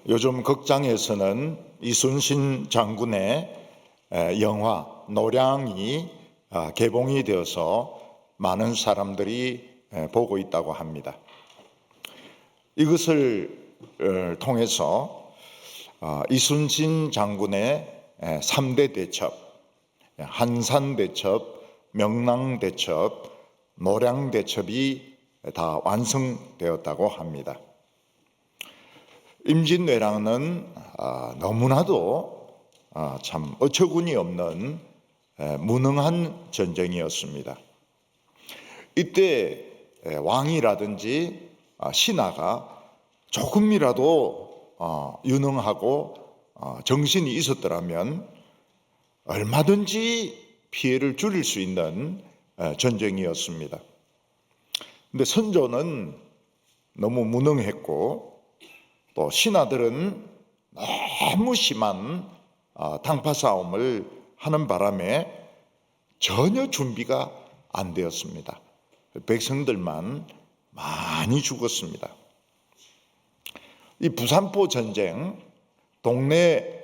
요즘 극장에서는 이순신 장군의 영화 노량이 개봉이 되어서 많은 사람들이 보고 있다고 합니다. 이것을 통해서 이순신 장군의 3대 대첩, 한산대첩, 명랑대첩, 노량대첩이 다 완성되었다고 합니다. 임진왜란은 너무나도 참 어처구니 없는 무능한 전쟁이었습니다. 이때 왕이라든지 신하가 조금이라도 유능하고 정신이 있었더라면 얼마든지 피해를 줄일 수 있는 전쟁이었습니다. 근데 선조는 너무 무능했고 또 신하들은 너무 심한 당파 싸움을 하는 바람에 전혀 준비가 안 되었습니다. 백성들만 많이 죽었습니다. 이 부산포 전쟁, 동네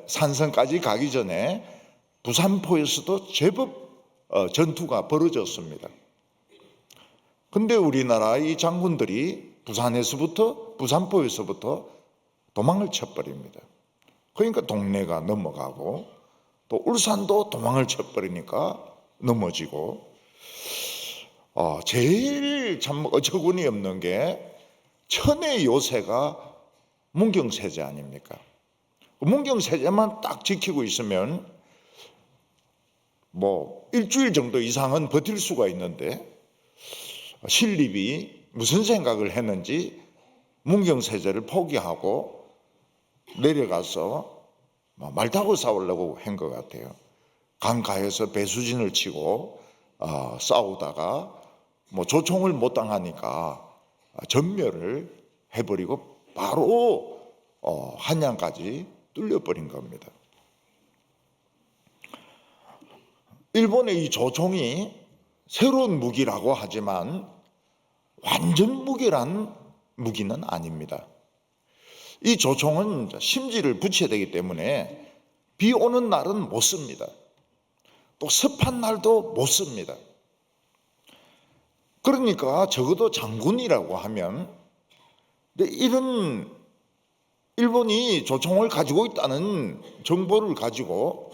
산성까지 가기 전에 부산포에서도 제법 전투가 벌어졌습니다. 근데 우리나라 이 장군들이 부산포에서부터 도망을 쳐버립니다. 그러니까 동네가 넘어가고 또 울산도 도망을 쳐버리니까 넘어지고 제일 참 어처구니 없는 게 천의 요새가 문경세제 아닙니까? 문경세제만 딱 지키고 있으면 일주일 정도 이상은 버틸 수가 있는데 신립이 무슨 생각을 했는지 문경세제를 포기하고 내려가서 말 타고 싸우려고 한 것 같아요. 강가에서 배수진을 치고 싸우다가 조총을 못 당하니까 전멸을 해버리고 바로 한양까지 뚫려버린 겁니다. 일본의 이 조총이 새로운 무기라고 하지만 완전 무기란 무기는 아닙니다. 이 조총은 심지를 붙여야 되기 때문에 비 오는 날은 못 씁니다. 또 습한 날도 못 씁니다. 그러니까 적어도 장군이라고 하면 이런 일본이 조총을 가지고 있다는 정보를 가지고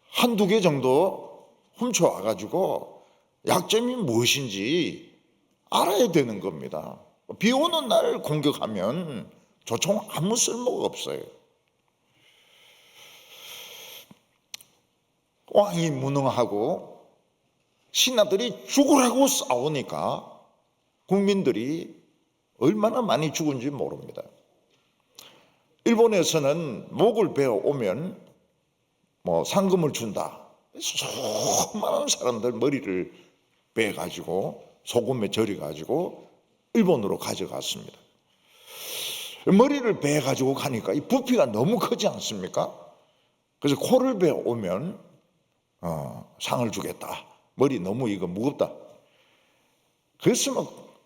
한두 개 정도 훔쳐와가지고 약점이 무엇인지 알아야 되는 겁니다. 비 오는 날 공격하면 조총 아무 쓸모가 없어요. 왕이 무능하고 신하들이 죽으라고 싸우니까 국민들이 얼마나 많이 죽은지 모릅니다. 일본에서는 목을 베어 오면 상금을 준다. 수많은 사람들 머리를 베가지고 소금에 절여가지고 일본으로 가져갔습니다. 머리를 베가지고 가니까 이 부피가 너무 크지 않습니까? 그래서 코를 베어 오면 상을 주겠다. 머리 너무 이거 무겁다. 그래서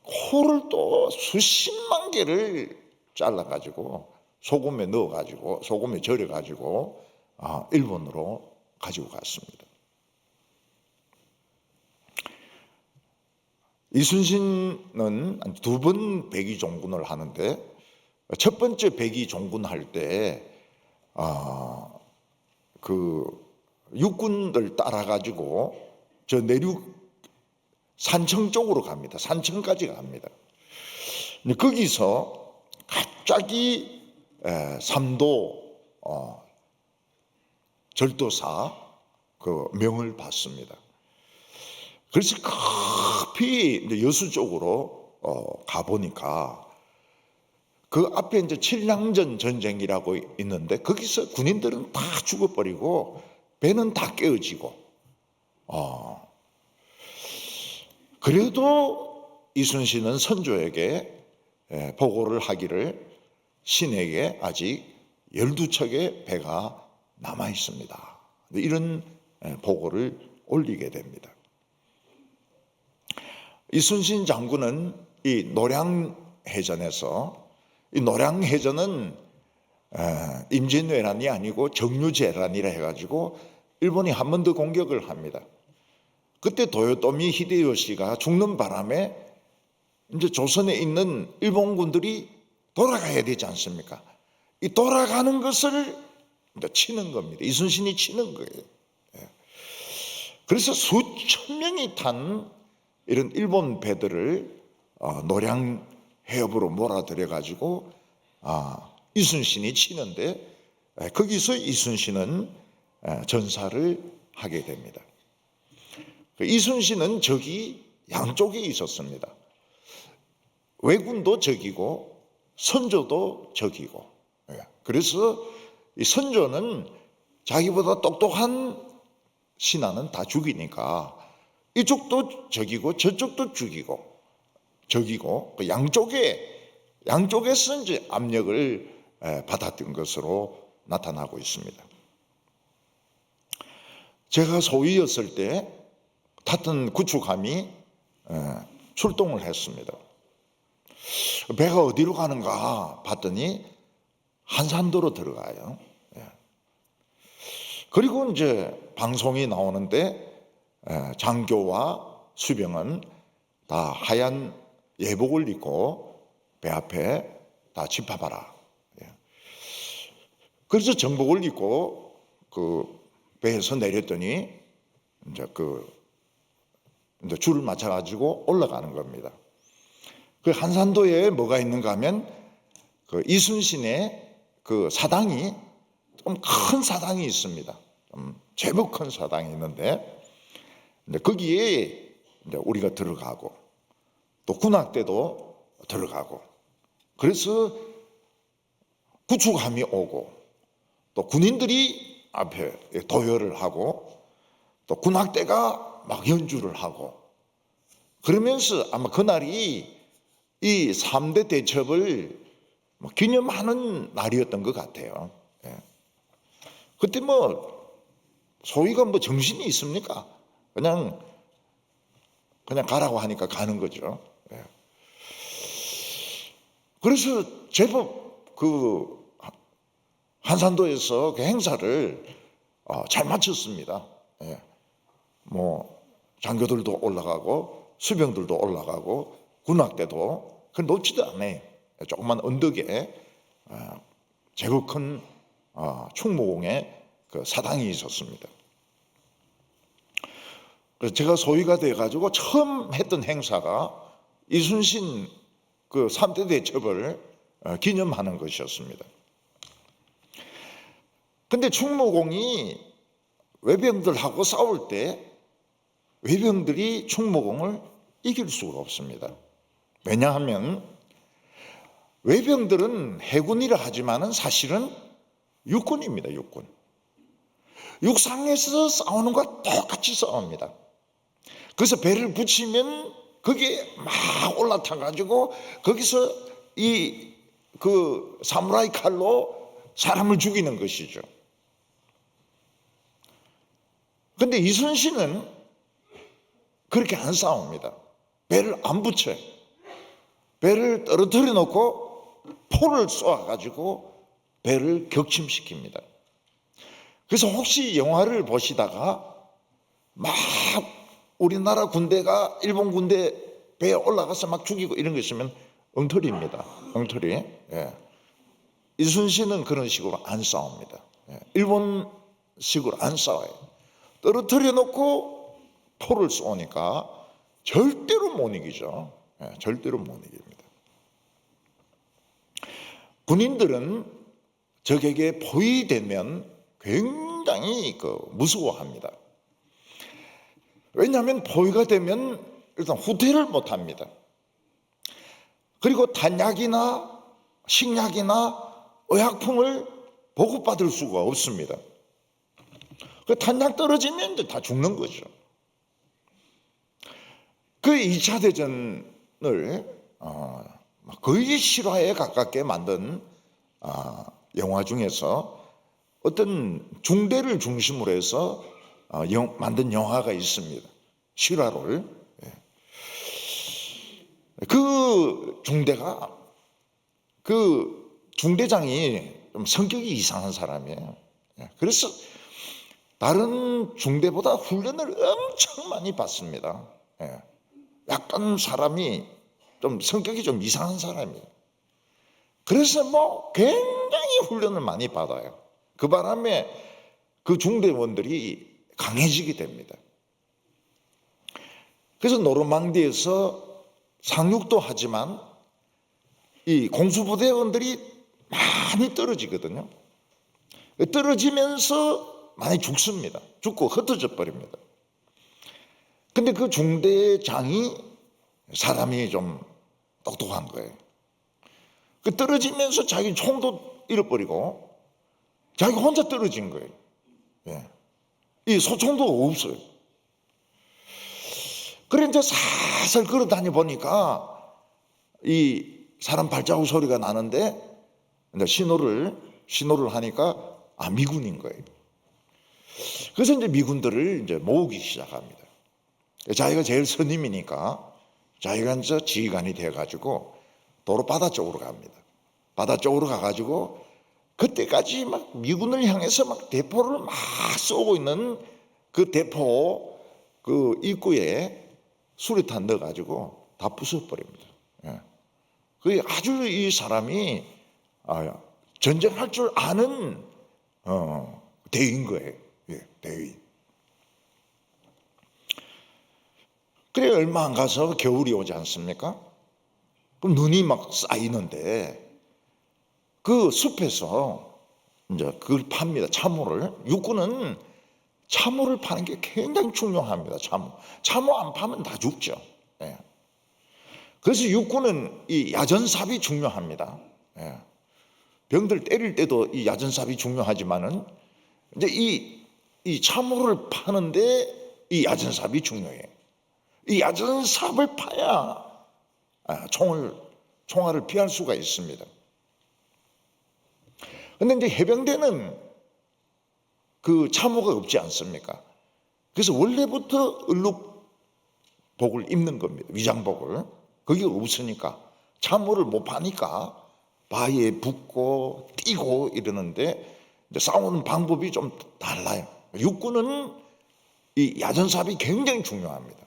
코를 또 수십만 개를 잘라가지고 소금에 넣어가지고 소금에 절여가지고 일본으로 가지고 갔습니다. 이순신은 두 번 백의종군을 하는데 첫 번째 백의종군 할 때 육군을 따라가지고 저 내륙 산청 쪽으로 갑니다. 산청까지 갑니다. 거기서 갑자기 삼도 절도사 그 명을 받습니다. 그래서 급히 여수 쪽으로 가보니까 그 앞에 이제 칠량전 전쟁이라고 있는데 거기서 군인들은 다 죽어버리고 배는 다 깨어지고 그래도 이순신은 선조에게 보고를 하기를 신에게 아직 12척의 배가 남아 있습니다. 이런 보고를 올리게 됩니다. 이순신 장군은 이 노량해전에서 이 노량해전은 임진왜란이 아니고 정유재란이라 해가지고 일본이 한 번 더 공격을 합니다. 그때 도요토미 히데요시가 죽는 바람에 이제 조선에 있는 일본군들이 돌아가야 되지 않습니까? 이 돌아가는 것을 이제 치는 겁니다. 이순신이 치는 거예요. 그래서 수천 명이 탄 이런 일본 배들을 노량 해협으로 몰아들여 가지고 이순신이 치는데, 거기서 이순신은 전사를 하게 됩니다. 이순신은 적이 양쪽에 있었습니다. 왜군도 적이고 선조도 적이고. 그래서 이 선조는 자기보다 똑똑한 신하는 다 죽이니까 이쪽도 적이고 저쪽도 죽이고 적이고, 양쪽에서 이제 압력을 받았던 것으로 나타나고 있습니다. 제가 소위였을 때 탔던 구축함이 출동을 했습니다. 배가 어디로 가는가 봤더니 한산도로 들어가요. 그리고 이제 방송이 나오는데 장교와 수병은 다 하얀 예복을 입고 배 앞에 다 집합하라. 그래서 정복을 입고 그 배에서 내렸더니 이제 이제 줄을 맞춰가지고 올라가는 겁니다. 그 한산도에 뭐가 있는가 하면 그 이순신의 그 사당이 좀 큰 사당이 있습니다. 좀 제법 큰 사당이 있는데, 이제 거기에 이제 우리가 들어가고 또 군악대도 들어가고, 그래서 구축함이 오고 또 군인들이 앞에 도열을 하고 또 군악대가 막 연주를 하고, 그러면서 아마 그날이 이 3대 대첩을 기념하는 날이었던 것 같아요. 그때 소위가 정신이 있습니까? 그냥 가라고 하니까 가는 거죠. 그래서 제법 그 한산도에서 그 행사를 잘 마쳤습니다. 장교들도 올라가고 수병들도 올라가고 군악대도 그 높지도 않아요. 조그만 언덕에 제법 큰 충무공에 그 사당이 있었습니다. 그래서 제가 소위가 돼가지고 처음 했던 행사가 이순신 그 3대 대첩을 기념하는 것이었습니다. 근데 충무공이 외병들하고 싸울 때 외병들이 충무공을 이길 수가 없습니다. 왜냐하면 외병들은 해군이라 하지만은 사실은 육군입니다. 육군. 육상에서 싸우는 것과 똑같이 싸웁니다. 그래서 배를 붙이면 거기에 막 올라타 가지고 거기서 그 사무라이 칼로 사람을 죽이는 것이죠. 근데 이순신은 그렇게 안 싸웁니다. 배를 안 붙여요. 배를 떨어뜨려 놓고 포를 쏘아 가지고 배를 격침시킵니다. 그래서 혹시 영화를 보시다가 막 우리나라 군대가 일본 군대 배에 올라가서 막 죽이고 이런 거 있으면 엉터리입니다. 엉터리. 이순신은 그런 식으로 안 싸웁니다. 일본식으로 안 싸워요. 떨어뜨려 놓고 포를 쏘니까 절대로 못 이기죠. 절대로 못 이깁니다. 군인들은 적에게 포위되면 굉장히 무서워합니다. 왜냐하면 포위가 되면 일단 후퇴를 못 합니다. 그리고 탄약이나 식량이나 의약품을 보급받을 수가 없습니다. 그 탄약 떨어지면 이제 다 죽는 거죠. 그 2차 대전을 거의 실화에 가깝게 만든 영화 중에서 어떤 중대를 중심으로 해서 만든 영화가 있습니다. 실화를. 그 중대가 그 중대장이 좀 성격이 이상한 사람이에요. 그래서 다른 중대보다 훈련을 엄청 많이 받습니다. 약간 사람이 좀 성격이 좀 이상한 사람이에요. 그래서 뭐 굉장히 훈련을 많이 받아요. 그 바람에 그 중대원들이 강해지게 됩니다. 그래서 노르망디에서 상륙도 하지만 이 공수부대원들이 많이 떨어지거든요. 떨어지면서 많이 죽습니다. 죽고 흩어져 버립니다. 근데 그 중대장이 사람이 좀 똑똑한 거예요. 그 떨어지면서 자기 총도 잃어버리고 자기 혼자 떨어진 거예요. 이 소총도 없어요. 그래 이제 살살 걸어 다녀 보니까 이 사람 발자국 소리가 나는데 이제 신호를 하니까 미군인 거예요. 그래서 이제 미군들을 이제 모으기 시작합니다. 자기가 제일 선임이니까 자기가 이제 지휘관이 돼가지고 도로 바다 쪽으로 갑니다. 바다 쪽으로 가가지고 그때까지 막 미군을 향해서 막 대포를 막 쏘고 있는 그 대포 그 입구에 수류탄 넣어가지고 다 부숴버립니다. 그 아주 이 사람이 전쟁할 줄 아는 대위인 거예요. 대위. 그래 얼마 안 가서 겨울이 오지 않습니까? 그럼 눈이 막 쌓이는데 그 숲에서 이제 그걸 팝니다. 참호를. 육군은 참호를 파는 게 굉장히 중요합니다. 참호 안 파면 다 죽죠. 그래서 육군은 이 야전삽이 중요합니다. 병들 때릴 때도 이 야전삽이 중요하지만은 이제 이 참호를 파는데 이 야전삽이 중요해요. 이 야전삽을 파야 총알을 피할 수가 있습니다. 그런데 이제 해병대는 그 참호가 없지 않습니까? 그래서 원래부터 을룩복을 입는 겁니다. 위장복을. 그게 없으니까 참호를 못 파니까 바위에 붙고 뛰고 이러는데 이제 싸우는 방법이 좀 달라요. 육군은 이 야전삽이 굉장히 중요합니다.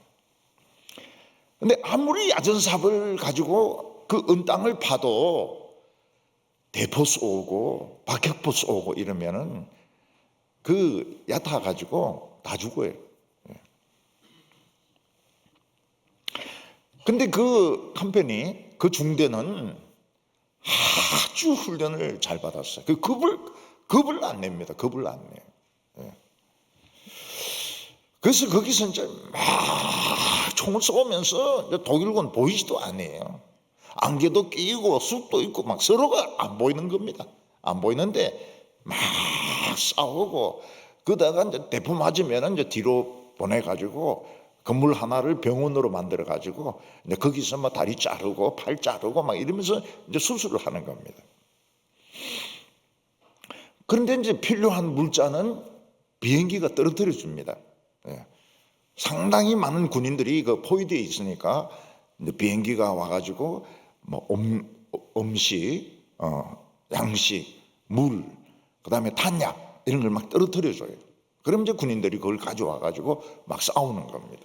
근데 아무리 야전삽을 가지고 그 은땅을 파도 대포 쏘고 박격포 쏘고 이러면은 그 얕아 가지고 다 죽어요. 근데 그 컴퍼니 그 중대는 아주 훈련을 잘 받았어요. 그 겁을 안 냅니다. 겁을 안 내요. 그래서 거기서 이제 막 총을 쏘면서 독일군 보이지도 않아요. 안개도 끼고 숲도 있고 막 서로가 안 보이는 겁니다. 안 보이는데 막 싸우고 그러다가 이제 대포 맞으면 이제 뒤로 보내가지고 건물 하나를 병원으로 만들어 가지고 이제 거기서 막 다리 자르고 팔 자르고 막 이러면서 이제 수술을 하는 겁니다. 그런데 이제 필요한 물자는 비행기가 떨어뜨려 줍니다. 상당히 많은 군인들이 그 포위되어 있으니까 이제 비행기가 와가지고 뭐 음식, 양식, 물, 그다음에 탄약 이런 걸 막 떨어뜨려 줘요. 그럼 이제 군인들이 그걸 가져와가지고 막 싸우는 겁니다.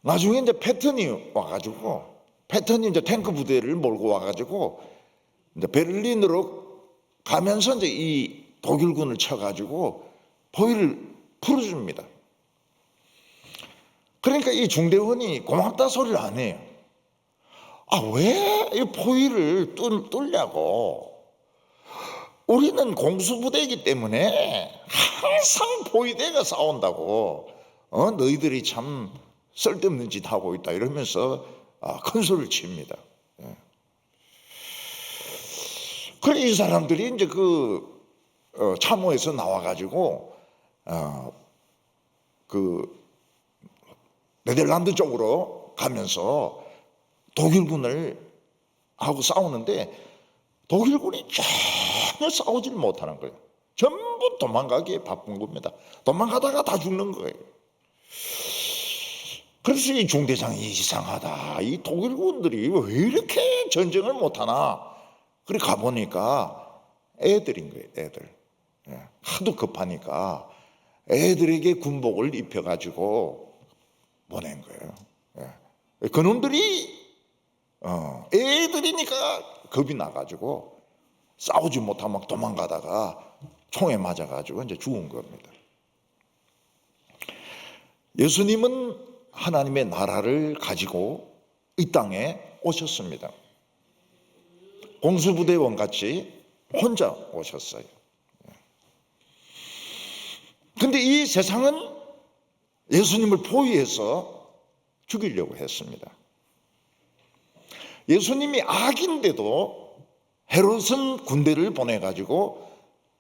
나중에 이제 패턴이 와가지고 패턴이 이제 탱크 부대를 몰고 와가지고 이제 베를린으로 가면서 이제 이 독일군을 쳐가지고 포위를 풀어줍니다. 그러니까 이 중대원이 고맙다 소리를 안 해요. 왜 이 포위를 뚫냐고. 우리는 공수부대이기 때문에 항상 포위대가 싸운다고. 너희들이 참 쓸데없는 짓 하고 있다 이러면서 큰 소리를 칩니다. 그래 이 사람들이 이제 그 참호에서 나와가지고 그 네덜란드 쪽으로 가면서 독일군을 하고 싸우는데 독일군이 전혀 싸우질 못하는 거예요. 전부 도망가기에 바쁜 겁니다. 도망가다가 다 죽는 거예요. 그래서 이 중대장이 이상하다. 이 독일군들이 왜 이렇게 전쟁을 못하나? 그래 가보니까 애들인 거예요, 애들. 하도 급하니까 애들에게 군복을 입혀가지고 보낸 거예요. 그놈들이 애들이니까 겁이 나가지고 싸우지 못하고 막 도망가다가 총에 맞아가지고 이제 죽은 겁니다. 예수님은 하나님의 나라를 가지고 이 땅에 오셨습니다. 공수부대원 같이 혼자 오셨어요. 근데 이 세상은 예수님을 포위해서 죽이려고 했습니다. 예수님이 아기인데도 헤롯은 군대를 보내가지고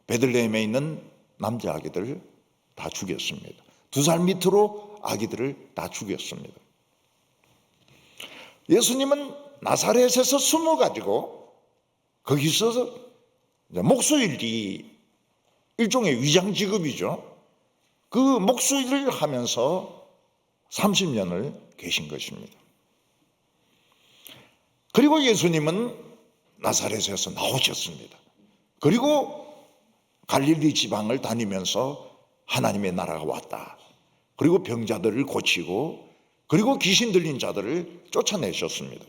베들레헴에 있는 남자 아기들을 다 죽였습니다. 2살 밑으로 아기들을 다 죽였습니다. 예수님은 나사렛에서 숨어가지고 거기서 목수일이 일종의 위장 직업이죠. 그 목수일을 하면서 30년을 계신 것입니다. 그리고 예수님은 나사렛에서 나오셨습니다. 그리고 갈릴리 지방을 다니면서 하나님의 나라가 왔다. 그리고 병자들을 고치고 그리고 귀신 들린 자들을 쫓아내셨습니다.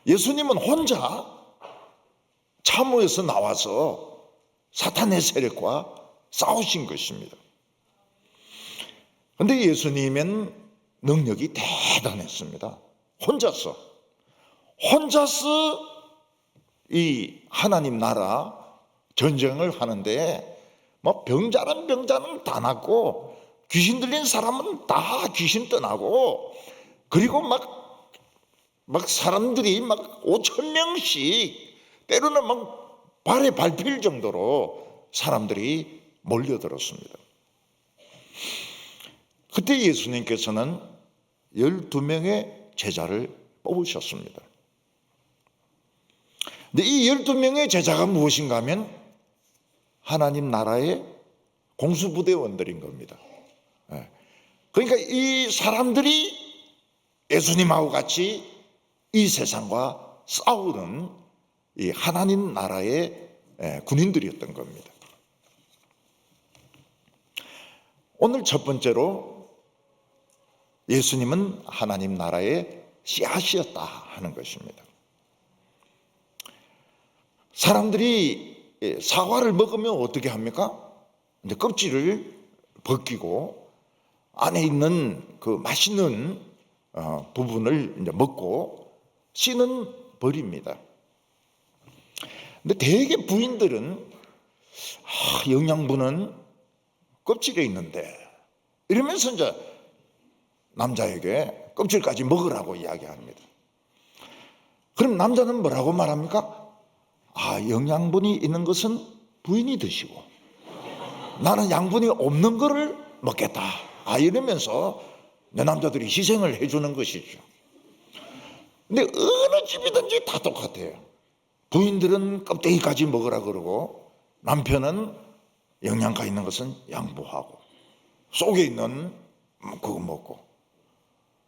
예수님은 혼자 참호에서 나와서 사탄의 세력과 싸우신 것입니다. 그런데 예수님은 능력이 대단했습니다. 혼자서 이 하나님 나라 전쟁을 하는데 뭐 병자는 다 낫고 귀신 들린 사람은 다 귀신 떠나고 그리고 막 사람들이 막 5,000명씩 때로는 막 발에 밟힐 정도로 사람들이 몰려들었습니다. 그때 예수님께서는 12명의 제자를 뽑으셨습니다. 근데 이 12명의 제자가 무엇인가 하면 하나님 나라의 공수부대원들인 겁니다. 그러니까 이 사람들이 예수님하고 같이 이 세상과 싸우는 이 하나님 나라의 군인들이었던 겁니다. 오늘 첫 번째로 예수님은 하나님 나라의 씨앗이었다 하는 것입니다. 사람들이 사과를 먹으면 어떻게 합니까? 이제 껍질을 벗기고 안에 있는 그 맛있는 부분을 이제 먹고 씨는 버립니다. 근데 대개 부인들은 영양분은 껍질에 있는데 이러면서 이제 남자에게 껍질까지 먹으라고 이야기합니다. 그럼 남자는 뭐라고 말합니까? 영양분이 있는 것은 부인이 드시고 나는 양분이 없는 거를 먹겠다. 이러면서 내 남자들이 희생을 해주는 것이죠. 근데 어느 집이든지 다 똑같아요. 부인들은 껍데기까지 먹으라 그러고 남편은 영양가 있는 것은 양보하고 속에 있는 그거 먹고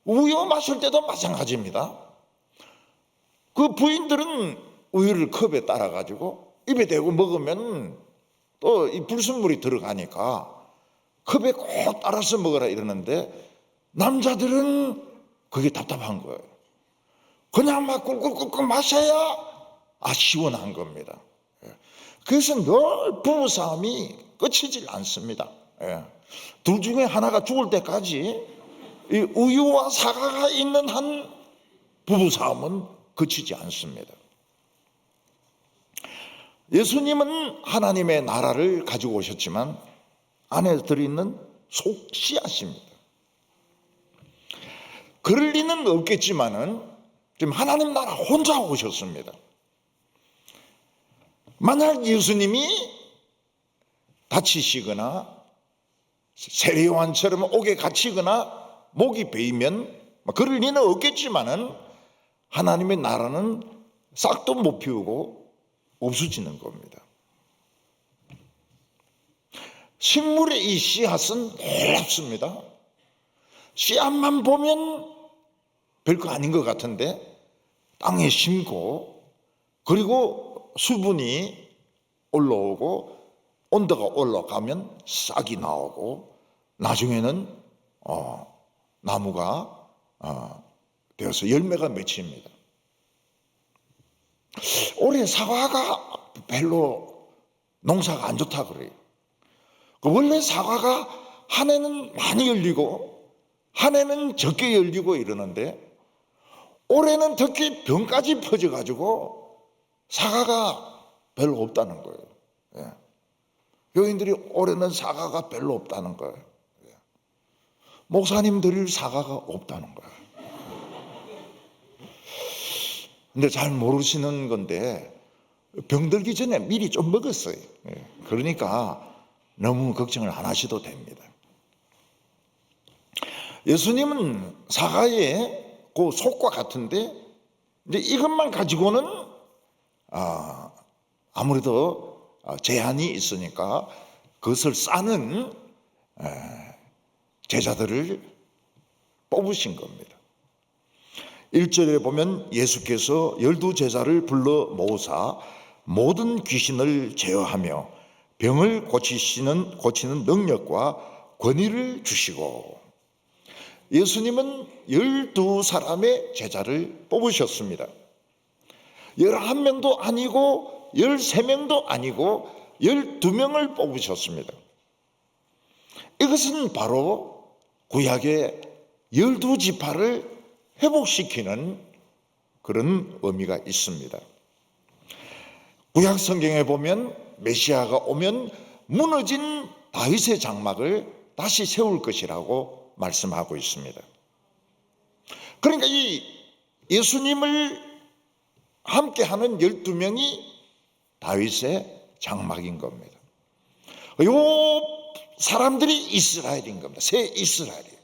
우유 마실 때도 마찬가지입니다. 그 부인들은 우유를 컵에 따라 가지고 입에 대고 먹으면 또 이 불순물이 들어가니까 컵에 꼭 따라서 먹으라 이러는데 남자들은 그게 답답한 거예요. 그냥 막 꿀꿀꿀꿀 마셔야 시원한 겁니다. 그래서 늘 부부싸움이 끝이질 않습니다. 둘 중에 하나가 죽을 때까지 이 우유와 사과가 있는 한 부부싸움은 그치지 않습니다. 예수님은 하나님의 나라를 가지고 오셨지만 안에 들어있는 속 씨앗입니다. 그럴 리는 없겠지만은 지금 하나님 나라 혼자 오셨습니다. 만약 예수님이 다치시거나 세례요한처럼 옥에 갇히거나 목이 베이면 그럴 리는 없겠지만은 하나님의 나라는 싹도 못 피우고 없어지는 겁니다. 식물의 이 씨앗은 놀랍습니다. 씨앗만 보면 별거 아닌 것 같은데 땅에 심고 그리고 수분이 올라오고 온도가 올라가면 싹이 나오고 나중에는 나무가 되어서 열매가 맺힙니다. 올해 사과가 별로 농사가 안 좋다 그래요. 원래 사과가 한 해는 많이 열리고 한 해는 적게 열리고 이러는데 올해는 특히 병까지 퍼져가지고 사과가 별로 없다는 거예요. 예. 교인들이 올해는 사과가 별로 없다는 거예요. 예. 목사님 드릴 사과가 없다는 거예요. 근데 잘 모르시는 건데 병들기 전에 미리 좀 먹었어요. 예. 그러니까 너무 걱정을 안 하셔도 됩니다. 예수님은 사과의 그 속과 같은데 이제 이것만 가지고는 아무래도 제한이 있으니까 그것을 싸는 제자들을 뽑으신 겁니다. 1절에 보면 예수께서 12제자를 불러 모으사 모든 귀신을 제어하며 병을 고치는 능력과 권위를 주시고, 예수님은 12사람의 제자를 뽑으셨습니다. 11명도 아니고 13명도 아니고 12명을 뽑으셨습니다. 이것은 바로 구약의 12지파를 회복시키는 그런 의미가 있습니다. 구약 성경에 보면 메시아가 오면 무너진 다윗의 장막을 다시 세울 것이라고 말씀하고 있습니다. 그러니까 이 예수님을 함께하는 12명이 다윗의 장막인 겁니다. 요 사람들이 이스라엘인 겁니다. 새 이스라엘이에요.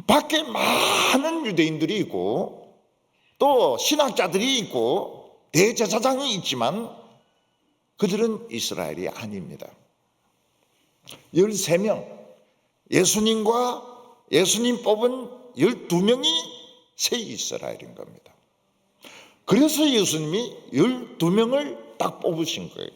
밖에 많은 유대인들이 있고 또 신학자들이 있고 대제사장이 있지만 그들은 이스라엘이 아닙니다. 13명, 예수님과 예수님 뽑은 12명이 새 이스라엘인 겁니다. 그래서 예수님이 12명을 딱 뽑으신 거예요.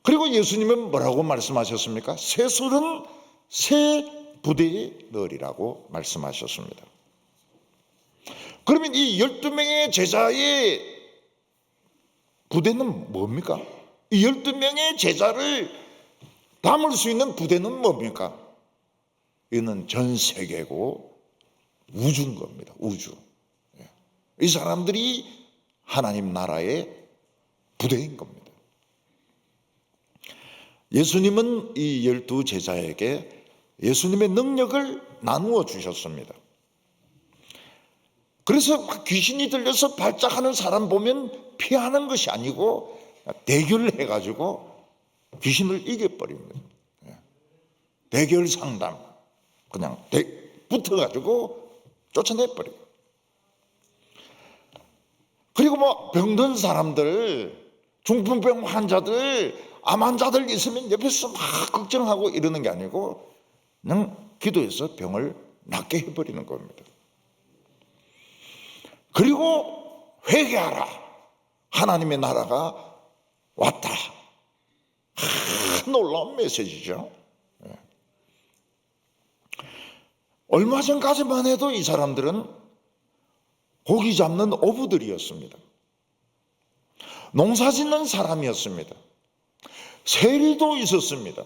그리고 예수님은 뭐라고 말씀하셨습니까? 쇠술은 새 부대에 넣으리라고 말씀하셨습니다. 그러면 이 12명의 제자의 부대는 뭡니까? 이 12명의 제자를 담을 수 있는 부대는 뭡니까? 이는 전 세계고 우주인 겁니다. 우주. 이 사람들이 하나님 나라의 부대인 겁니다. 예수님은 이 12제자에게 예수님의 능력을 나누어 주셨습니다. 그래서 막 귀신이 들려서 발작하는 사람 보면 피하는 것이 아니고 대결을 해가지고 귀신을 이겨버립니다. 대결 상담, 그냥 붙어가지고 쫓아내버려요. 그리고 뭐 병든 사람들, 중풍병 환자들, 암 환자들 있으면 옆에서 막 걱정하고 이러는 게 아니고 그냥 기도해서 병을 낫게 해버리는 겁니다. 그리고 회개하라. 하나님의 나라가 왔다. 놀라운 메시지죠. 얼마 전까지만 해도 이 사람들은 고기 잡는 어부들이었습니다. 농사 짓는 사람이었습니다. 세리도 있었습니다.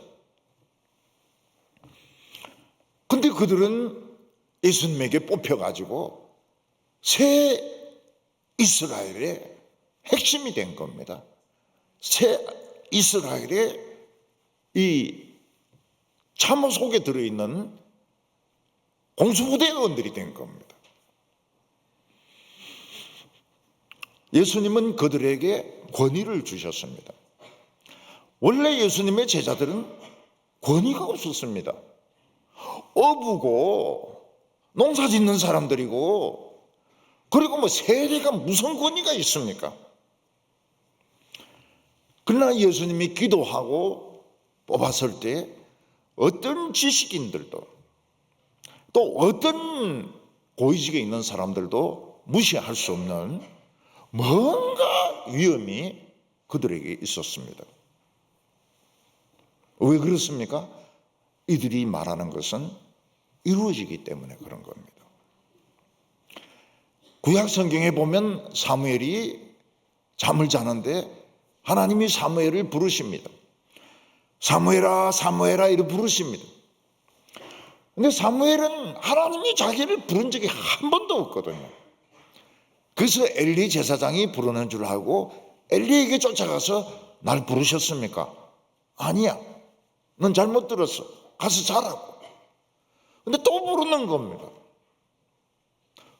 근데 그들은 예수님에게 뽑혀가지고 새 이스라엘의 핵심이 된 겁니다. 새 이스라엘의 이 참호 속에 들어있는 공수부대원들이 된 겁니다. 예수님은 그들에게 권위를 주셨습니다. 원래 예수님의 제자들은 권위가 없었습니다. 어부고 농사 짓는 사람들이고 그리고 뭐 세리가 무슨 권위가 있습니까? 그러나 예수님이 기도하고 뽑았을 때 어떤 지식인들도 또 어떤 고위직에 있는 사람들도 무시할 수 없는 뭔가 위험이 그들에게 있었습니다. 왜 그렇습니까? 이들이 말하는 것은 이루어지기 때문에 그런 겁니다. 구약 성경에 보면 사무엘이 잠을 자는데 하나님이 사무엘을 부르십니다. 사무엘아 사무엘아 이렇게 부르십니다. 근데 사무엘은 하나님이 자기를 부른 적이 한 번도 없거든요. 그래서 엘리 제사장이 부르는 줄 알고 엘리에게 쫓아가서 날 부르셨습니까? 아니야. 넌 잘못 들었어. 가서 자라고. 근데 또 부르는 겁니다.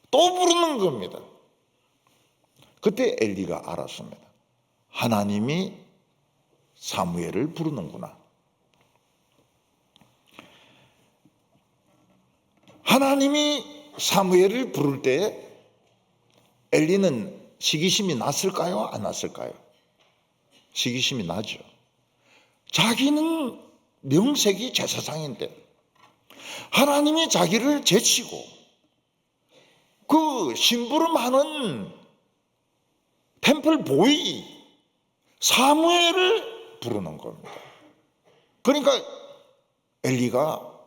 또 부르는 겁니다. 그때 엘리가 알았습니다. 하나님이 사무엘을 부르는구나. 하나님이 사무엘을 부를 때 엘리는 시기심이 났을까요? 안 났을까요? 시기심이 나죠. 자기는 명색이 제사장인데 하나님이 자기를 제치고 그 심부름하는 템플 보이 사무엘을 부르는 겁니다. 그러니까 엘리가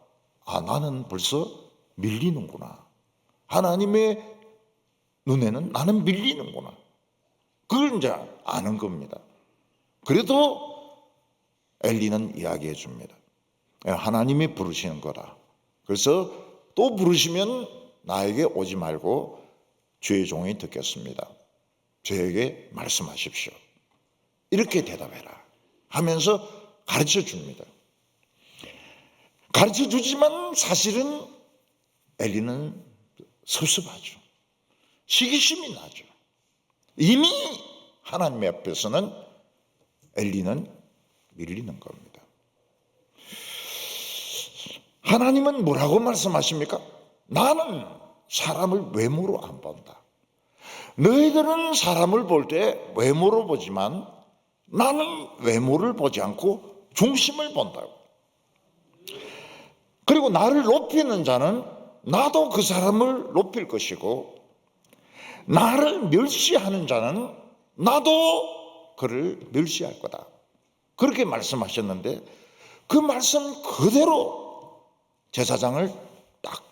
나는 벌써 밀리는구나. 하나님의 눈에는 나는 밀리는구나. 그걸 이제 아는 겁니다. 그래도 엘리는 이야기해 줍니다. 하나님이 부르시는 거다. 그래서 또 부르시면 나에게 오지 말고 주의 종이 듣겠습니다. 저에게 말씀하십시오. 이렇게 대답해라 하면서 가르쳐 줍니다. 가르쳐 주지만 사실은 엘리는 섭섭하죠. 시기심이 나죠. 이미 하나님 앞에서는 엘리는 밀리는 겁니다. 하나님은 뭐라고 말씀하십니까? 나는 사람을 외모로 안 본다. 너희들은 사람을 볼 때 외모로 보지만 나는 외모를 보지 않고 중심을 본다고. 그리고 나를 높이는 자는 나도 그 사람을 높일 것이고 나를 멸시하는 자는 나도 그를 멸시할 거다. 그렇게 말씀하셨는데 그 말씀 그대로 제사장을 딱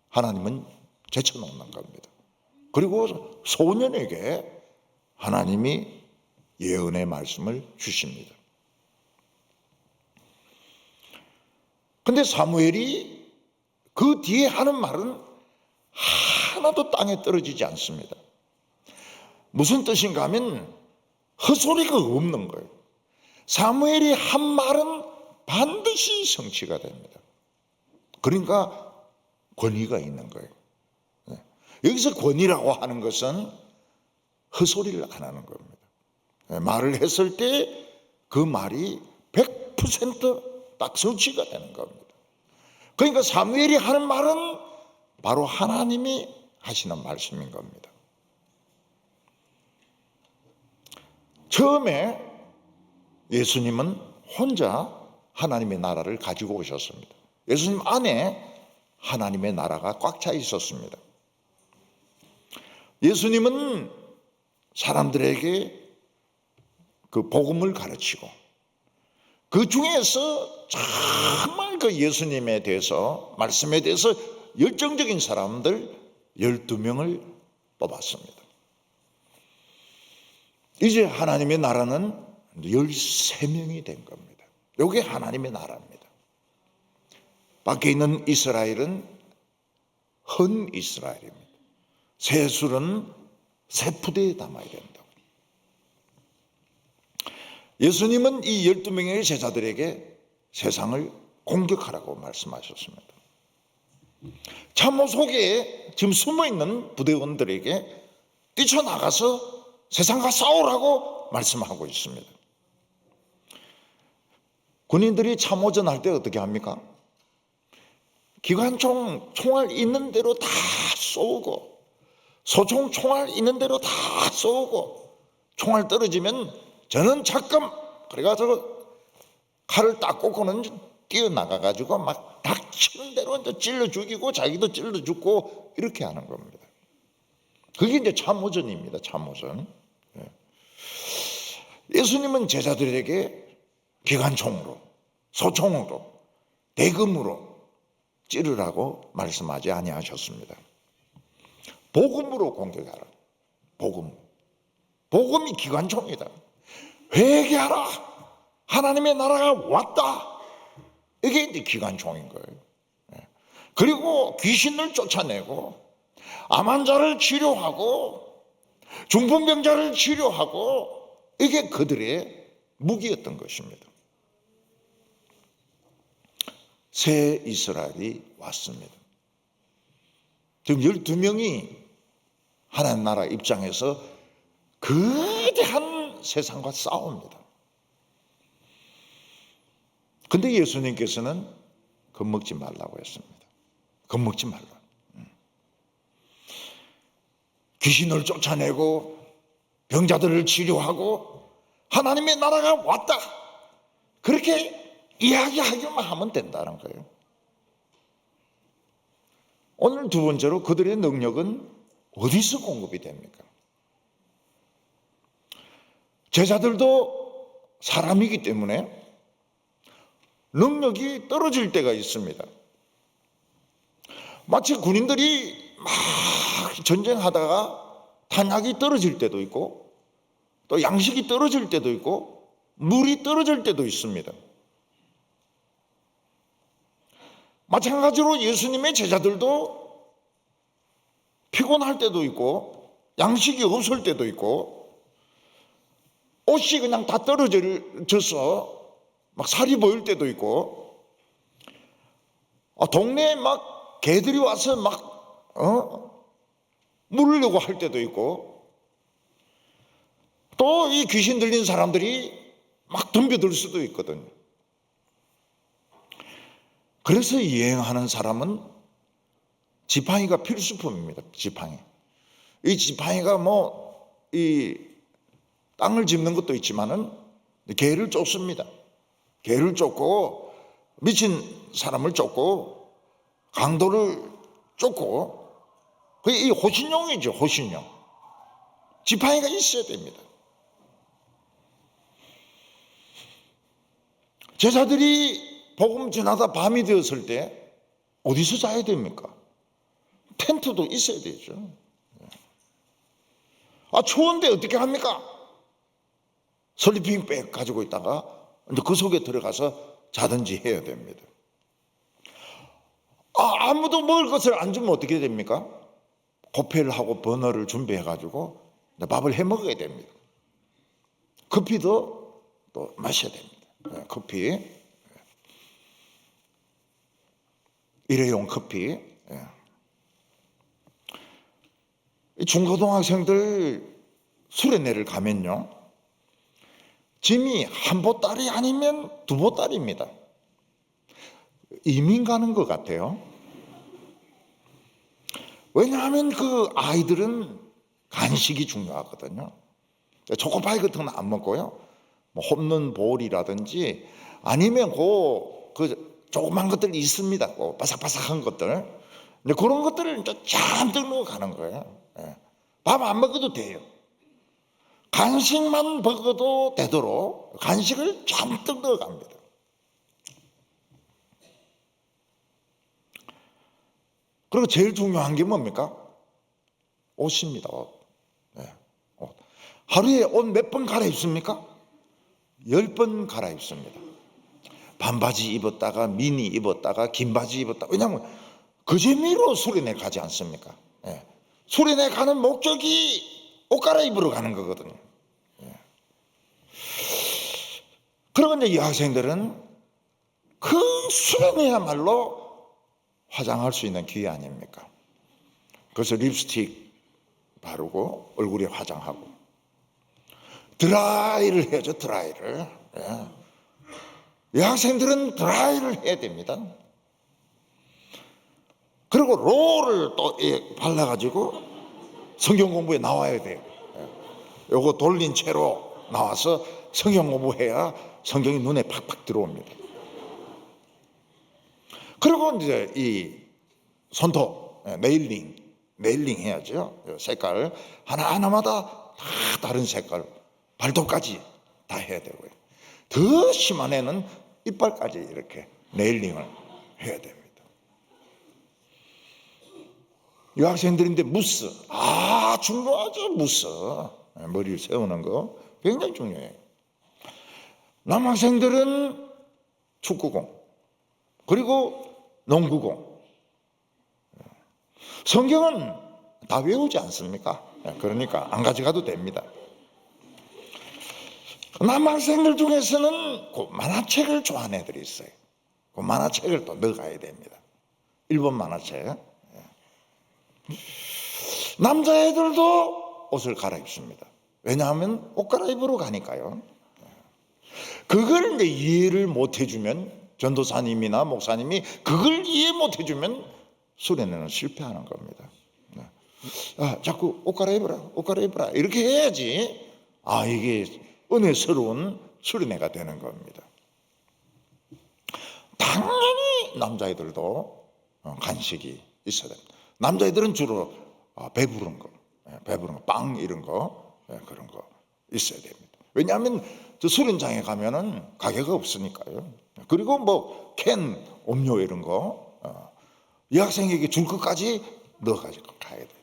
하나님은 제쳐놓는 겁니다. 그리고 소년에게 하나님이 예언의 말씀을 주십니다. 근데 사무엘이 그 뒤에 하는 말은 하나도 땅에 떨어지지 않습니다. 무슨 뜻인가 하면 헛소리가 없는 거예요. 사무엘이 한 말은 반드시 성취가 됩니다. 그러니까 권위가 있는 거예요. 여기서 권위라고 하는 것은 헛소리를 안 하는 겁니다. 말을 했을 때 그 말이 100% 성취가 되는 겁니다. 그러니까 사무엘이 하는 말은 바로 하나님이 하시는 말씀인 겁니다. 처음에 예수님은 혼자 하나님의 나라를 가지고 오셨습니다. 예수님 안에 하나님의 나라가 꽉 차 있었습니다. 예수님은 사람들에게 그 복음을 가르치고 그 중에서 정말 그 예수님에 대해서 말씀에 대해서 열정적인 사람들 12명을 뽑았습니다. 이제 하나님의 나라는 13명이 된 겁니다. 이게 하나님의 나라입니다. 밖에 있는 이스라엘은 헌 이스라엘입니다. 세술은 세푸대에 담아야 된다고. 예수님은 이 12명의 제자들에게 세상을 공격하라고 말씀하셨습니다. 참호 속에 지금 숨어있는 부대원들에게 뛰쳐나가서 세상과 싸우라고 말씀하고 있습니다. 군인들이 참호전 할 때 어떻게 합니까? 기관총 총알 있는 대로 다 쏘고 소총 총알 있는 대로 다 쏘고 총알 떨어지면 저는 잠깐 그래가지고 칼을 딱 꽂고는 뛰어나가가지고 막 닥치는 대로 이제 찔러 죽이고 자기도 찔러 죽고 이렇게 하는 겁니다. 그게 이제 참호전입니다. 참호전. 예수님은 제자들에게 기관총으로, 소총으로, 대금으로 찌르라고 말씀하지 아니하셨습니다. 복음으로 공격하라. 복음이 기관총이다. 회개하라. 하나님의 나라가 왔다. 이게 이제 기관총인 거예요. 그리고 귀신을 쫓아내고 암 환자를 치료하고 중풍병자를 치료하고 이게 그들의 무기였던 것입니다. 새 이스라엘이 왔습니다. 지금 12명이 하나님 나라 입장에서 거대한 세상과 싸웁니다. 근데 예수님께서는 겁먹지 말라고 했습니다. 겁먹지 말라. 귀신을 쫓아내고 병자들을 치료하고 하나님의 나라가 왔다. 그렇게 이야기하기만 하면 된다는 거예요. 오늘 두 번째로 그들의 능력은 어디서 공급이 됩니까? 제자들도 사람이기 때문에 능력이 떨어질 때가 있습니다. 마치 군인들이 막 전쟁하다가 탄약이 떨어질 때도 있고 또 양식이 떨어질 때도 있고 물이 떨어질 때도 있습니다. 마찬가지로 예수님의 제자들도 피곤할 때도 있고 양식이 없을 때도 있고 옷이 그냥 다 떨어져서 막 살이 보일 때도 있고 동네에 막 개들이 와서 막 물으려고 할 때도 있고 또 이 귀신 들린 사람들이 막 덤벼들 수도 있거든요. 그래서 여행하는 사람은 지팡이가 필수품입니다. 지팡이. 이 지팡이가 이 땅을 짚는 것도 있지만은 개를 쫓습니다. 개를 쫓고 미친 사람을 쫓고 강도를 쫓고 그게 이 호신용이죠. 호신용. 지팡이가 있어야 됩니다. 제자들이 복음 전하다 밤이 되었을 때 어디서 자야 됩니까? 텐트도 있어야 되죠. 추운데 어떻게 합니까? 슬리핑 백 가지고 있다가 그 속에 들어가서 자든지 해야 됩니다. 아무도 먹을 것을 안 주면 어떻게 됩니까? 호펠하고 버너를 준비해 가지고 밥을 해 먹어야 됩니다. 커피도 또 마셔야 됩니다. 커피, 일회용 커피. 중고등학생들 수련회를 가면요, 짐이 한 보따리 아니면 두 보따리입니다. 이민 가는 것 같아요. 왜냐하면 그 아이들은 간식이 중요하거든요. 초코파이 같은 건 안 먹고요, 홈런 볼이라든지 아니면 그 조그만 것들이 있습니다. 바삭바삭한 것들. 근데 그런 것들을 이제 잔뜩 넣어 가는 거예요. 밥 안 먹어도 돼요. 간식만 먹어도 되도록 간식을 잔뜩 넣어 갑니다. 그리고 제일 중요한 게 뭡니까? 옷입니다. 옷. 하루에 옷 몇 번 갈아입습니까? 10번 갈아입습니다. 반바지 입었다가 미니 입었다가 긴 바지 입었다가. 왜냐하면 그 재미로 수련회 가지 않습니까? 수련회 가는 목적이 옷 갈아입으러 가는 거거든요. 그러고 이제 여학생들은 그 수련회야말로 화장할 수 있는 기회 아닙니까? 그래서 립스틱 바르고 얼굴에 화장하고 드라이를 해야죠. 드라이를. 여학생들은 드라이를 해야 됩니다. 그리고 롤을 또 발라가지고 성경 공부에 나와야 돼요. 요거 돌린 채로 나와서 성경 공부해야 성경이 눈에 팍팍 들어옵니다. 그리고 이제 이 손톱 네일링 해야죠. 색깔 하나하나마다 다 다른 색깔, 발톱까지 다 해야 되고요. 더 심한 애는 이빨까지 이렇게 네일링을 해야 됩니다. 여학생들인데 무스, 중요하죠. 무스, 머리를 세우는 거 굉장히 중요해요. 남학생들은 축구공, 그리고 농구공. 성경은 다 외우지 않습니까? 그러니까 안 가져가도 됩니다. 남학생들 중에서는 그 만화책을 좋아하는 애들이 있어요. 그 만화책을 또 넣어가야 됩니다. 일본 만화책. 남자애들도 옷을 갈아입습니다. 왜냐하면 옷 갈아입으러 가니까요. 그걸 이제 이해를 못 해주면, 전도사님이나 목사님이 그걸 이해 못 해주면 수련회는 실패하는 겁니다. 자꾸 옷 갈아입으라 이렇게 해야지 이게 은혜스러운 수련회가 되는 겁니다. 당연히 남자애들도 간식이 있어야 됩니다. 남자애들은 주로 배부른 거, 빵 이런 거, 그런 거 있어야 됩니다. 왜냐하면 저 수련장에 가면은 가게가 없으니까요. 그리고 뭐 캔 음료 이런 거 여학생에게 줄 것까지 넣어가지고 가야 됩니다.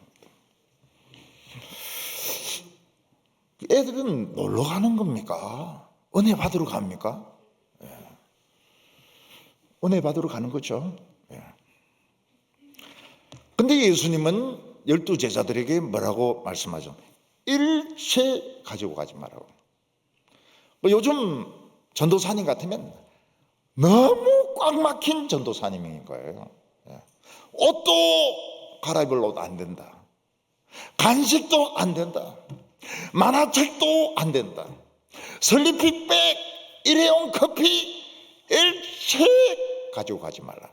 애들은 놀러 가는 겁니까? 은혜 받으러 갑니까? 은혜 받으러 가는 거죠. 근데 예수님은 12제자들에게 뭐라고 말씀하죠? 일체 가지고 가지 말라고. 요즘 전도사님 같으면 너무 꽉 막힌 전도사님인 거예요. 옷도 갈아입을 옷 안 된다. 간식도 안 된다. 만화책도 안 된다. 슬리피백, 일회용 커피 일체 가지고 가지 말라.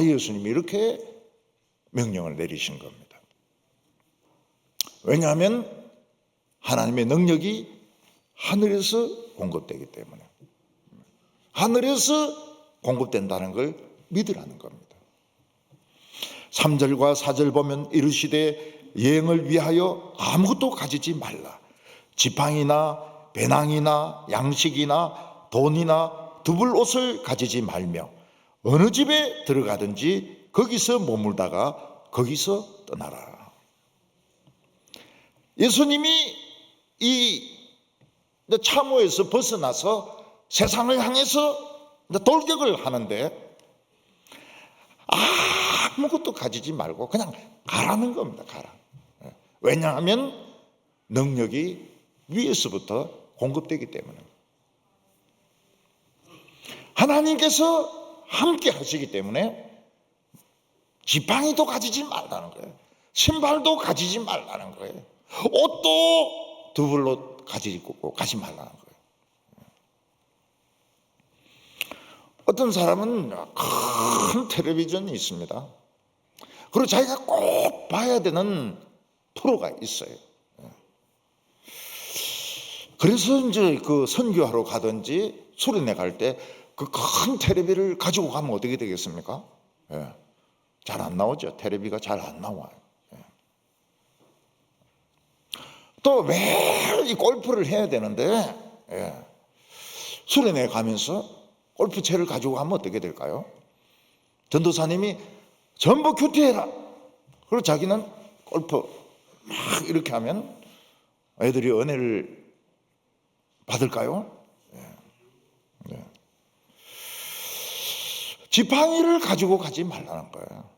예수님이 이렇게 명령을 내리신 겁니다. 왜냐하면 하나님의 능력이 하늘에서 공급되기 때문에, 하늘에서 공급된다는 걸 믿으라는 겁니다. 3절과 4절 보면 이르시되 여행을 위하여 아무것도 가지지 말라. 지팡이나 배낭이나 양식이나 돈이나 두벌 옷을 가지지 말며 어느 집에 들어가든지 거기서 머물다가 거기서 떠나라. 예수님이 이 참호에서 벗어나서 세상을 향해서 돌격을 하는데 아무것도 가지지 말고 그냥 가라는 겁니다. 가라. 왜냐하면 능력이 위에서부터 공급되기 때문에, 하나님께서 함께 하시기 때문에 지팡이도 가지지 말라는 거예요. 신발도 가지지 말라는 거예요. 옷도 두벌로 가지고 가지 말라는 거예요. 어떤 사람은 큰 텔레비전이 있습니다. 그리고 자기가 꼭 봐야 되는 프로가 있어요. 그래서 이제 그 선교하러 가든지 수련회 갈 때 그 큰 텔레비를 가지고 가면 어떻게 되겠습니까? 잘 안 나오죠. 텔레비가 잘 안 나와요. 또 매일 이 골프를 해야 되는데 수련회 가면서 골프채를 가지고 가면 어떻게 될까요? 전도사님이 전부 큐티해라. 그리고 자기는 골프 막 이렇게 하면 애들이 은혜를 받을까요? 지팡이를 가지고 가지 말라는 거예요.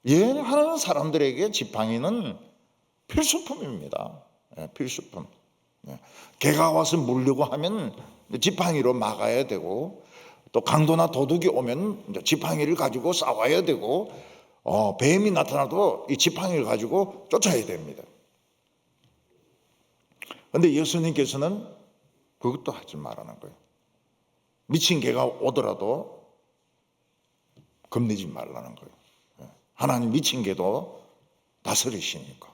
여행하는 사람들에게 지팡이는 필수품입니다. 필수품. 개가 와서 물려고 하면 지팡이로 막아야 되고, 또 강도나 도둑이 오면 지팡이를 가지고 싸워야 되고, 뱀이 나타나도 이 지팡이를 가지고 쫓아야 됩니다. 그런데 예수님께서는 그것도 하지 말라는 거예요. 미친 개가 오더라도 겁내지 말라는 거예요. 하나님 미친 개도 다스리시니까.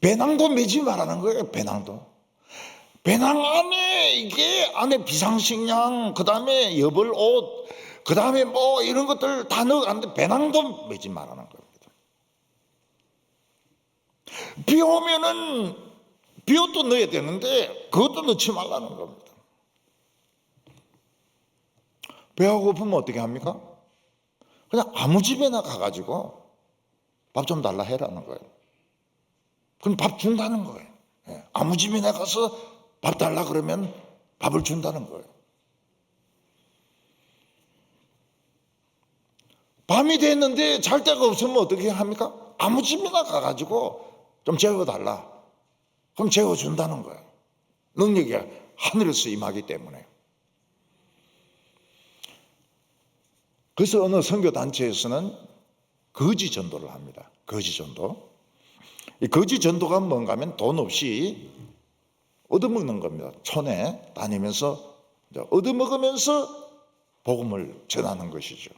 배낭도 매지 말라는 거예요. 배낭도 배낭 안에 이게 안에 비상식량, 그 다음에 여벌 옷, 그 다음에 뭐 이런 것들 다 넣어갔는데 배낭도 매지 말라는 겁니다. 비 오면은 비옷도 넣어야 되는데 그것도 넣지 말라는 겁니다. 배가 고프면 어떻게 합니까? 그냥 아무 집에나 가가지고 밥 좀 달라 해라는 거예요. 그럼 밥 준다는 거예요. 아무 집에나 가서 밥 달라 그러면 밥을 준다는 거예요. 밤이 됐는데 잘 데가 없으면 어떻게 합니까? 아무 집이나 가가지고 좀 재워달라. 그럼 재워준다는 거예요. 능력이 하늘에서 임하기 때문에. 그래서 어느 선교단체에서는 거지 전도를 합니다. 거지 전도. 이 거지 전도가 뭔가 하면 돈 없이 얻어먹는 겁니다. 촌에 다니면서 얻어먹으면서 복음을 전하는 것이죠.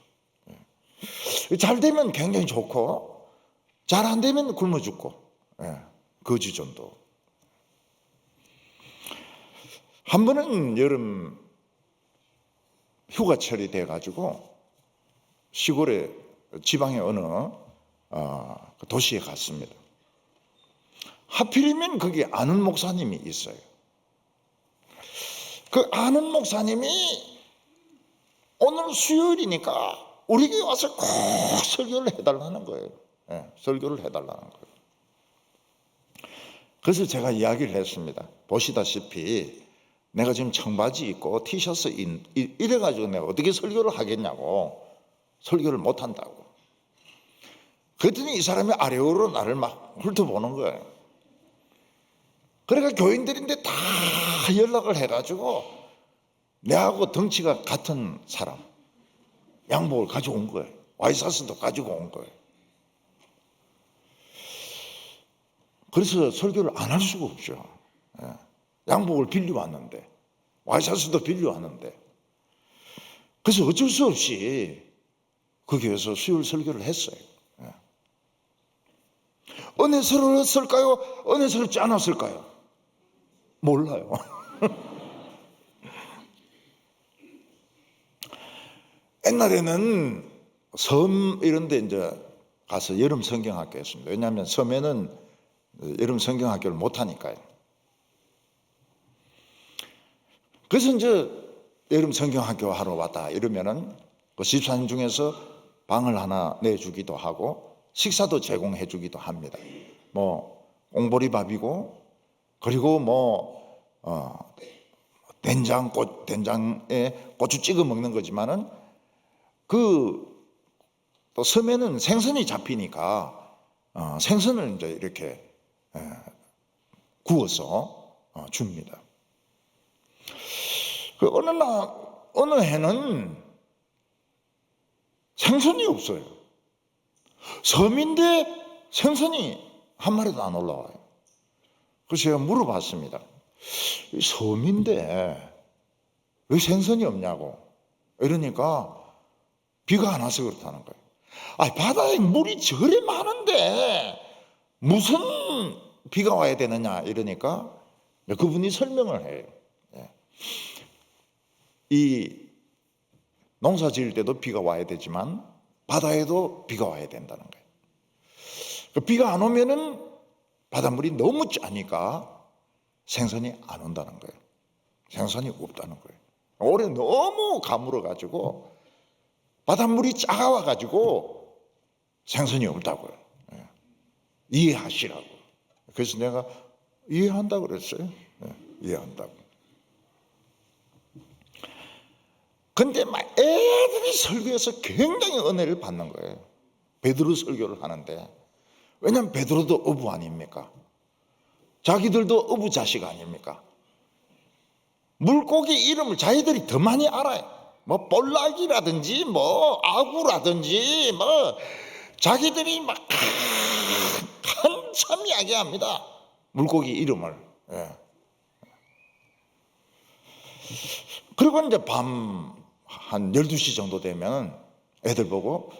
잘 되면 굉장히 좋고 잘 안 되면 굶어 죽고. 거지 전도. 한 번은 여름 휴가철이 돼가지고 시골에 지방의 어느 도시에 갔습니다. 하필이면 거기 아는 목사님이 있어요. 그 아는 목사님이 오늘 수요일이니까 우리 교회 와서 꼭 설교를 해달라는 거예요. 설교를 해달라는 거예요. 그래서 제가 이야기를 했습니다. 보시다시피 내가 지금 청바지 입고 티셔츠 이래가지고 내가 어떻게 설교를 하겠냐고. 설교를 못한다고. 그랬더니 이 사람이 아래로 나를 막 훑어보는 거예요. 그러니까 교인들인데 다 연락을 해가지고 내하고 덩치가 같은 사람 양복을 가져온 거예요. 와이셔츠도 가지고 온 거예요. 그래서 설교를 안 할 수가 없죠. 양복을 빌려왔는데 와이셔츠도 빌려왔는데 그래서 어쩔 수 없이 그 교회에서 수요일 설교를 했어요. 은혜스러웠을까요? 은혜스럽지 않았을까요? 몰라요. 옛날에는 섬 이런 데 이제 가서 여름 성경학교 했습니다. 왜냐하면 섬에는 여름 성경학교를 못 하니까요. 그래서 이제 여름 성경학교 하러 왔다 이러면은 그 집사님 중에서 방을 하나 내주기도 하고 식사도 제공해 주기도 합니다. 뭐 옹보리밥이고 그리고 뭐 된장에 고추 찍어 먹는 거지만은 그 또 섬에는 생선이 잡히니까 생선을 이제 이렇게 구워서 줍니다. 그 어느 해는 생선이 없어요. 섬인데 생선이 한 마리도 안 올라와요. 그래서 제가 물어봤습니다. 섬인데 왜 생선이 없냐고. 이러니까 비가 안 와서 그렇다는 거예요. 바다에 물이 저리 많은데 무슨 비가 와야 되느냐 이러니까 그분이 설명을 해요. 이 농사 지을 때도 비가 와야 되지만 바다에도 비가 와야 된다는 거예요. 비가 안 오면은 바닷물이 너무 짜니까 생선이 안 온다는 거예요. 생선이 없다는 거예요. 올해 너무 가물어가지고 바닷물이 차가워가지고 생선이 없다고요. 이해하시라고. 그래서 내가 이해한다고 그랬어요. 이해한다고. 근데 막 애들이 설교에서 굉장히 은혜를 받는 거예요. 베드로 설교를 하는데. 왜냐하면 베드로도 어부 아닙니까? 자기들도 어부 자식 아닙니까? 물고기 이름을 자기들이 더 많이 알아요. 뭐 볼락이라든지 뭐 아구라든지 뭐 자기들이 막 한참 이야기합니다. 물고기 이름을. 그리고 이제 밤 한 12시 정도 되면 애들 보고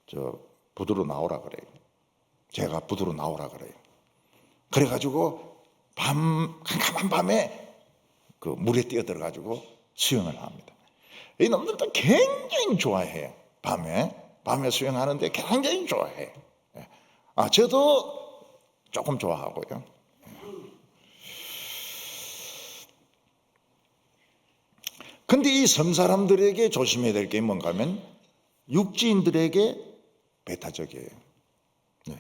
저 부두로 나오라 그래요. 제가 부두로 나오라 그래요. 그래가지고 깜깜한 밤에 그 물에 뛰어들어 가지고 수영을 합니다. 이 놈들도 굉장히 좋아해요. 밤에 수영하는데 굉장히 좋아해요. 저도 조금 좋아하고요. 근데 이 섬 사람들에게 조심해야 될 게 뭔가 하면 육지인들에게 배타적이에요.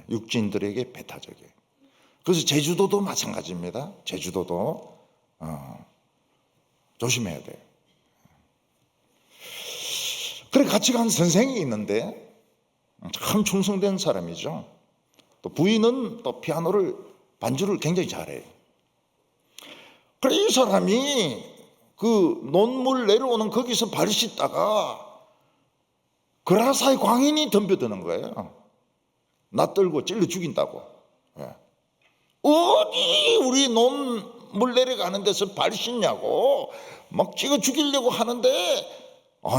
육지인들에게 배타적이에요. 그래서 제주도도 마찬가지입니다. 제주도도 조심해야 돼요. 그래 같이 간 선생이 있는데 참 충성된 사람이죠. 또 부인은 또 피아노를 반주를 굉장히 잘해요. 그래 이 사람이 그 논물 내려오는 거기서 발을 씻다가 그라사의 광인이 덤벼드는 거예요. 낯들고 찔러 죽인다고. 어디 우리 논물 내려가는 데서 발 씻냐고 막 찍어 죽이려고 하는데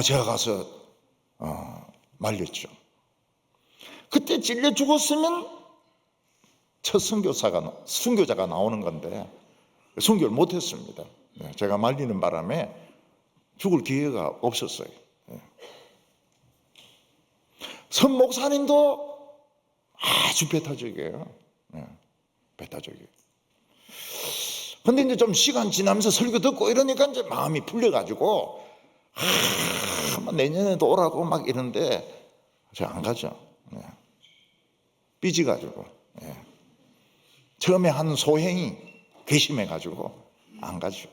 제가 가서 말렸죠. 그때 찔려 죽었으면 첫 순교자가 나오는 건데 순교를 못했습니다. 제가 말리는 바람에 죽을 기회가 없었어요. 선 목사님도 아주 배타적이에요. 배타적이에요. 근데 이제 좀 시간 지나면서 설교 듣고 이러니까 이제 마음이 풀려가지고 내년에도 오라고 막 이러는데 제가 안 가죠. 삐지가지고 처음에 한 소행이 괘씸해가지고 안 가죠.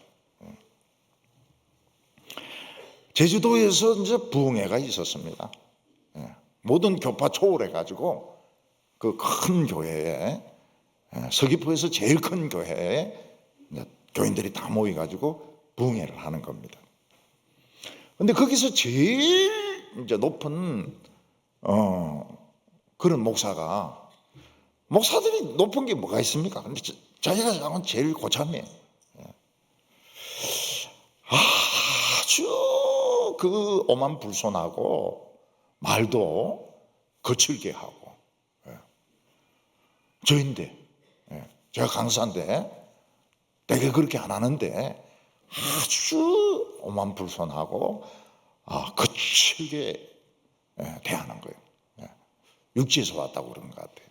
제주도에서 이제 부흥회가 있었습니다. 모든 교파 초월해가지고 그 큰 교회에 서귀포에서 제일 큰 교회에 교인들이 다 모여가지고 부흥회를 하는 겁니다. 근데 거기서 제일 이제 높은 그런 목사들이 높은 게 뭐가 있습니까? 근데 자기가 생각하면 제일 고참이에요. 아주 그 오만불손하고 말도 거칠게 하고 저인데 제가 강사인데 되게 그렇게 안 하는데 아주 오만불손하고 거칠게 대하는 거예요. 육지에서 왔다고 그런 것 같아요.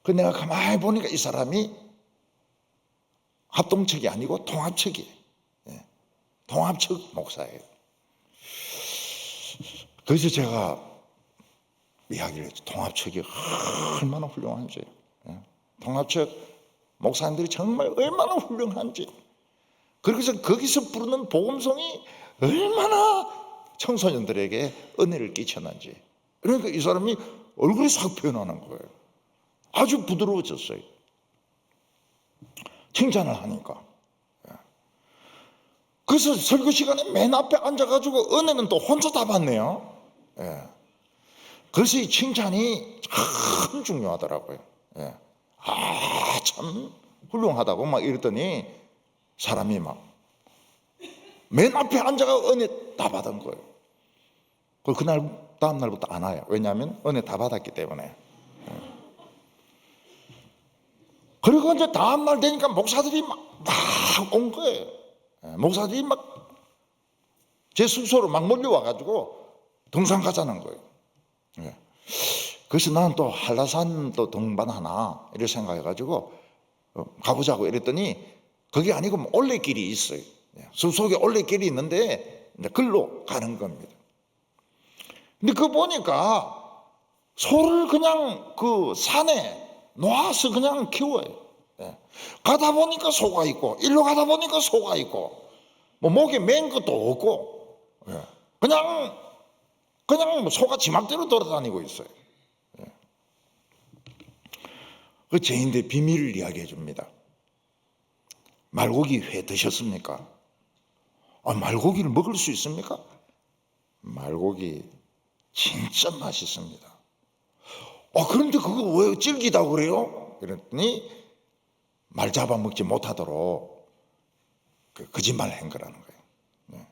그 내가 가만히 보니까 이 사람이 합동측이 아니고 통합측이에요. 통합측 목사예요. 그래서 제가 이야기를 했죠. 통합측이 얼마나 훌륭한지. 통합측 목사님들이 정말 얼마나 훌륭한지. 그래서 거기서 부르는 복음송이 얼마나 청소년들에게 은혜를 끼쳤는지. 그러니까 이 사람이 얼굴이 싹 표현하는 거예요. 아주 부드러워졌어요. 칭찬을 하니까. 그래서 설교 시간에 맨 앞에 앉아가지고 은혜는 또 혼자 다 받네요. 그래서 이 칭찬이 참 중요하더라고요. 참 훌륭하다고 막 이랬더니 사람이 막 맨 앞에 앉아가 은혜 다 받은 거예요. 그날 다음 날부터 안 와요. 왜냐하면 은혜 다 받았기 때문에. 그리고 이제 다음 날 되니까 목사들이 막 온 거예요. 목사들이 막 제 숙소로 막 몰려와가지고 등산 가자는 거예요. 그래서 나는 또 한라산 또 등반하나 이렇게 생각해가지고 가보자고 이랬더니 그게 아니고 뭐 올레길이 있어요. 숲속에 올레길이 있는데 이제 글로 가는 겁니다. 근데 그거 보니까 소를 그냥 그 산에 놓아서 그냥 키워요. 가다 보니까 소가 있고 일로 가다 보니까 소가 있고 뭐 목에 맨 것도 없고 그냥 뭐 소가 지맘대로 돌아다니고 있어요. 그 제인데 비밀을 이야기해 줍니다. 말고기 회 드셨습니까? 말고기를 먹을 수 있습니까? 말고기 진짜 맛있습니다. 그런데 그거 왜 질기다고 그래요? 그랬더니 말 잡아먹지 못하도록 거짓말을 한 거라는 거예요.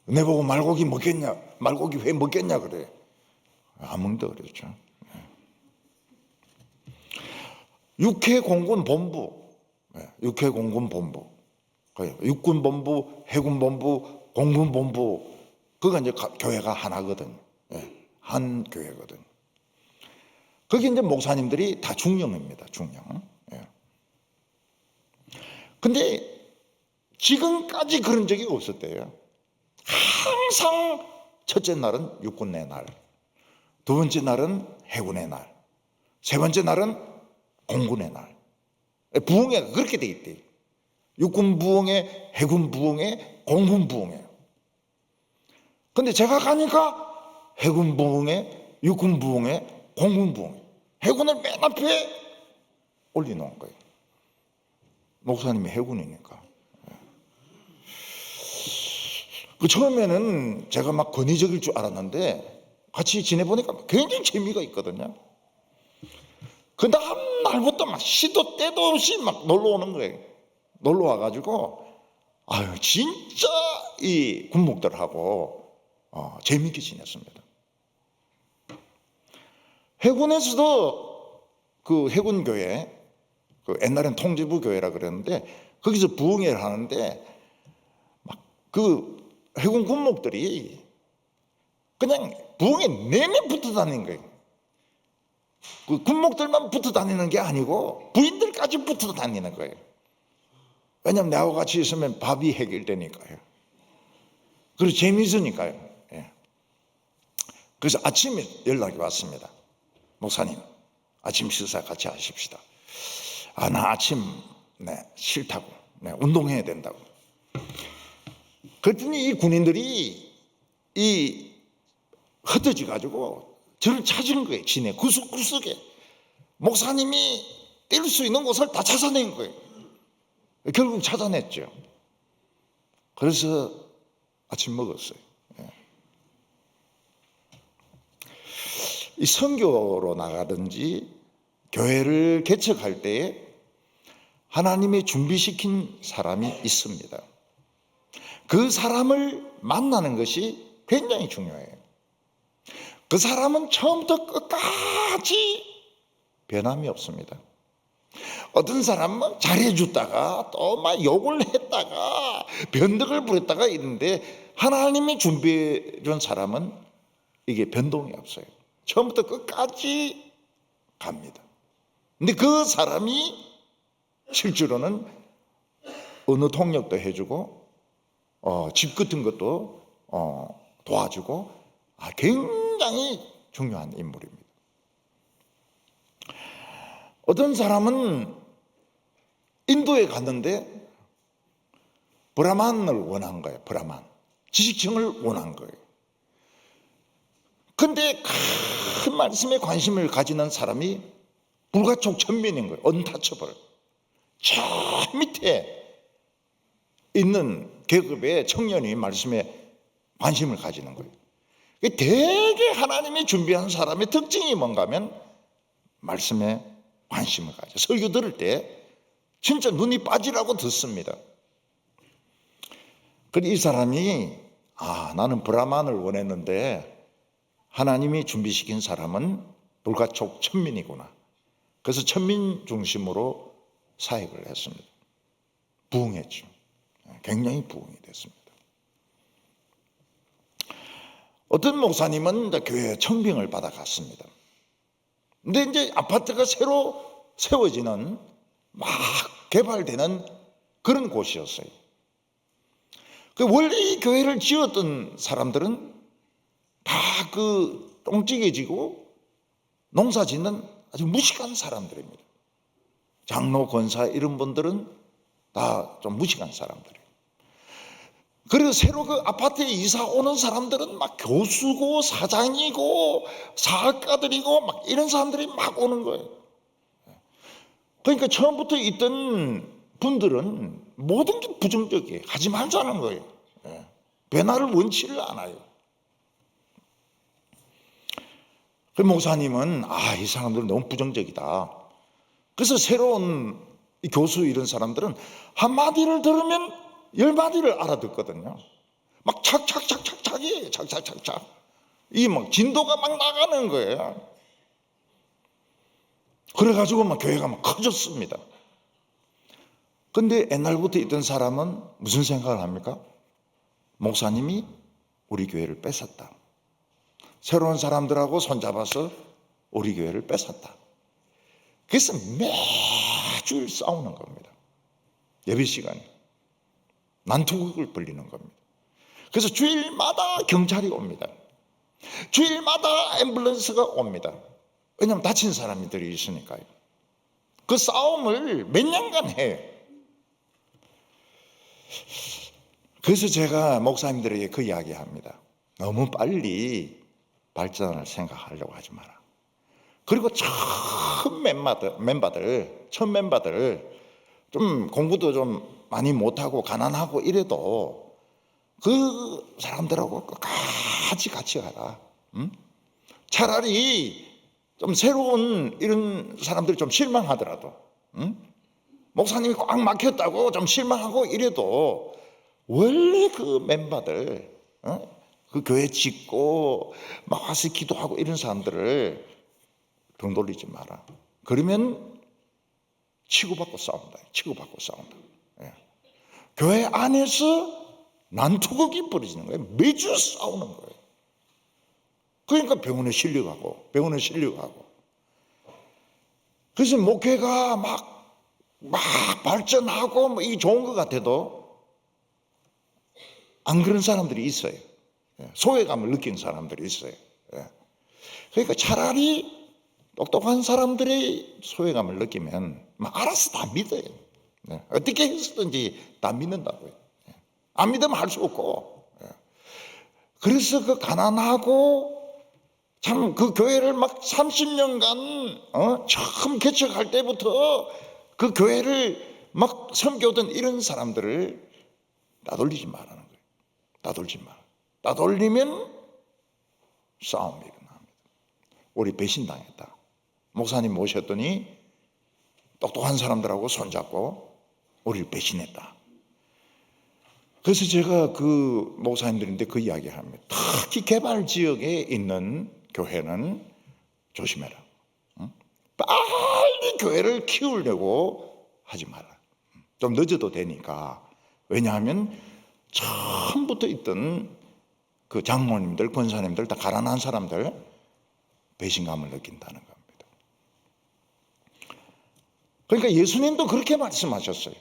내보고 말고기 먹겠냐? 말고기 회 먹겠냐 그래. 안 먹는다 그랬죠. 육해공군 본부. 육해공군본부, 육군본부, 해군본부, 공군본부, 그거 이제 교회가 하나거든. 예, 한 교회거든. 거기 이제 목사님들이 다 중령입니다. 중령. 예. 근데 지금까지 그런 적이 없었대요. 항상 첫째 날은 육군의 날, 두 번째 날은 해군의 날, 세 번째 날은 공군의 날. 부흥회가 그렇게 돼 있대. 육군 부흥회, 해군 부흥회, 공군 부흥회. 근데 제가 가니까 해군 부흥회, 육군 부흥회, 공군 부흥회. 해군을 맨 앞에 올려놓은 거예요. 목사님이 해군이니까. 그 처음에는 제가 막 권위적일 줄 알았는데 같이 지내보니까 굉장히 재미가 있거든요. 그 다음 날부터 막 시도 때도 없이 막 놀러 오는 거예요. 놀러 와가지고 아유 진짜 이 군목들하고 재미있게 지냈습니다. 해군에서도 그 해군교회, 그 옛날엔 통제부 교회라 그랬는데 거기서 부흥회를 하는데 막 그 해군 군목들이 그냥 부흥회 내내 붙어 다니는 거예요. 그 군목들만 붙어 다니는 게 아니고 부인들까지 붙어 다니는 거예요. 왜냐하면 나하고 같이 있으면 밥이 해결되니까요. 그리고 재미있으니까요. 예. 그래서 아침에 연락이 왔습니다. 목사님, 아침 식사 같이 하십시다. 아, 나 아침 싫다고. 운동해야 된다고. 그랬더니 이 군인들이 흩어져 가지고 저를 찾은 거예요. 진해 구석구석에 목사님이 뛸 수 있는 곳을 다 찾아낸 거예요. 결국 찾아냈죠. 그래서 아침 먹었어요. 이 선교로 나가든지 교회를 개척할 때에 하나님이 준비시킨 사람이 있습니다. 그 사람을 만나는 것이 굉장히 중요해요. 그 사람은 처음부터 끝까지 변함이 없습니다. 어떤 사람은 잘해줬다가 또 막 욕을 했다가 변덕을 부렸다가 있는데 하나님이 준비해준 사람은 이게 변동이 없어요. 처음부터 끝까지 갑니다. 근데 그 사람이 실제로는 어느 통역도 해주고 집 같은 것도 도와주고 굉장히 중요한 인물입니다. 어떤 사람은 인도에 갔는데 브라만을 원한 거예요. 브라만. 지식층을 원한 거예요. 근데 큰 말씀에 관심을 가지는 사람이 불가촉 천민인 거예요. 언타처블. 저 밑에 있는 계급의 청년이 말씀에 관심을 가지는 거예요. 되게 하나님이 준비한 사람의 특징이 뭔가 하면 말씀에 관심을 가져. 설교 들을 때 진짜 눈이 빠지라고 듣습니다. 그런데 이 사람이 나는 브라만을 원했는데 하나님이 준비시킨 사람은 불가촉 천민이구나. 그래서 천민 중심으로 사역을 했습니다. 부흥했죠. 굉장히 부흥이 됐습니다. 어떤 목사님은 교회 청빙을 받아갔습니다. 근데 이제 아파트가 새로 세워지는 막 개발되는 그런 곳이었어요. 원래 이 교회를 지었던 사람들은 다 그 똥찌개지고 농사 짓는 아주 무식한 사람들입니다. 장로, 권사 이런 분들은 다 좀 무식한 사람들이에요. 그리고 새로 그 아파트에 이사 오는 사람들은 막 교수고 사장이고 사학가들이고 막 이런 사람들이 막 오는 거예요. 그러니까 처음부터 있던 분들은 모든 게 부정적이에요. 하지 말자는 거예요. 변화를 원치를 않아요. 그 목사님은 이 사람들은 너무 부정적이다. 그래서 새로운 교수 이런 사람들은 한마디를 들으면 10마디를 알아듣거든요. 막 착착착착착이에요. 착착착착. 이 막 진도가 막 나가는 거예요. 그래가지고 막 교회가 막 커졌습니다. 근데 옛날부터 있던 사람은 무슨 생각을 합니까? 목사님이 우리 교회를 뺏었다. 새로운 사람들하고 손잡아서 우리 교회를 뺏었다. 그래서 매주 싸우는 겁니다. 예배 시간에 난투극을 벌리는 겁니다. 그래서 주일마다 경찰이 옵니다. 주일마다 앰뷸런스가 옵니다. 왜냐하면 다친 사람들이 있으니까요. 그 싸움을 몇 년간 해요. 그래서 제가 목사님들에게 그 이야기합니다. 너무 빨리 발전을 생각하려고 하지 마라. 그리고 처음 멤버들 좀 공부도 좀 많이 못하고 가난하고 이래도 그 사람들하고 끝까지 같이 가라. 응? 차라리 좀 새로운 이런 사람들이 좀 실망하더라도, 응? 목사님이 꽉 막혔다고 좀 실망하고 이래도 원래 그 멤버들, 그 교회 짓고 막 와서 기도하고 이런 사람들을 등 돌리지 마라. 그러면 치고받고 싸운다. 예. 교회 안에서 난투극이 벌어지는 거예요. 매주 싸우는 거예요. 그러니까 병원에 실려가고. 그래서 목회가 막 발전하고 뭐 이게 좋은 것 같아도 안 그런 사람들이 있어요. 소외감을 느낀 사람들이 있어요. 그러니까 차라리 똑똑한 사람들의 소외감을 느끼면 알아서 다 믿어요. 어떻게 해서든지 다 믿는다고요. 안 믿으면 할 수 없고. 그래서 그 가난하고 참 그 교회를 막 30년간 처음 개척할 때부터 그 교회를 막 섬겨오던 이런 사람들을 나돌리지 말라는 거예요. 나돌지 마라. 나돌리면 싸움이 일어납니다. 우리 배신당했다. 목사님 모셨더니 똑똑한 사람들하고 손잡고 우리를 배신했다. 그래서 제가 그 목사님들인데 그 이야기를 합니다. 특히 개발 지역에 있는 교회는 조심해라. 빨리 교회를 키우려고 하지 마라. 좀 늦어도 되니까. 왜냐하면 처음부터 있던 그 장로님들, 권사님들 다 가난한 사람들 배신감을 느낀다는 겁니다. 그러니까 예수님도 그렇게 말씀하셨어요.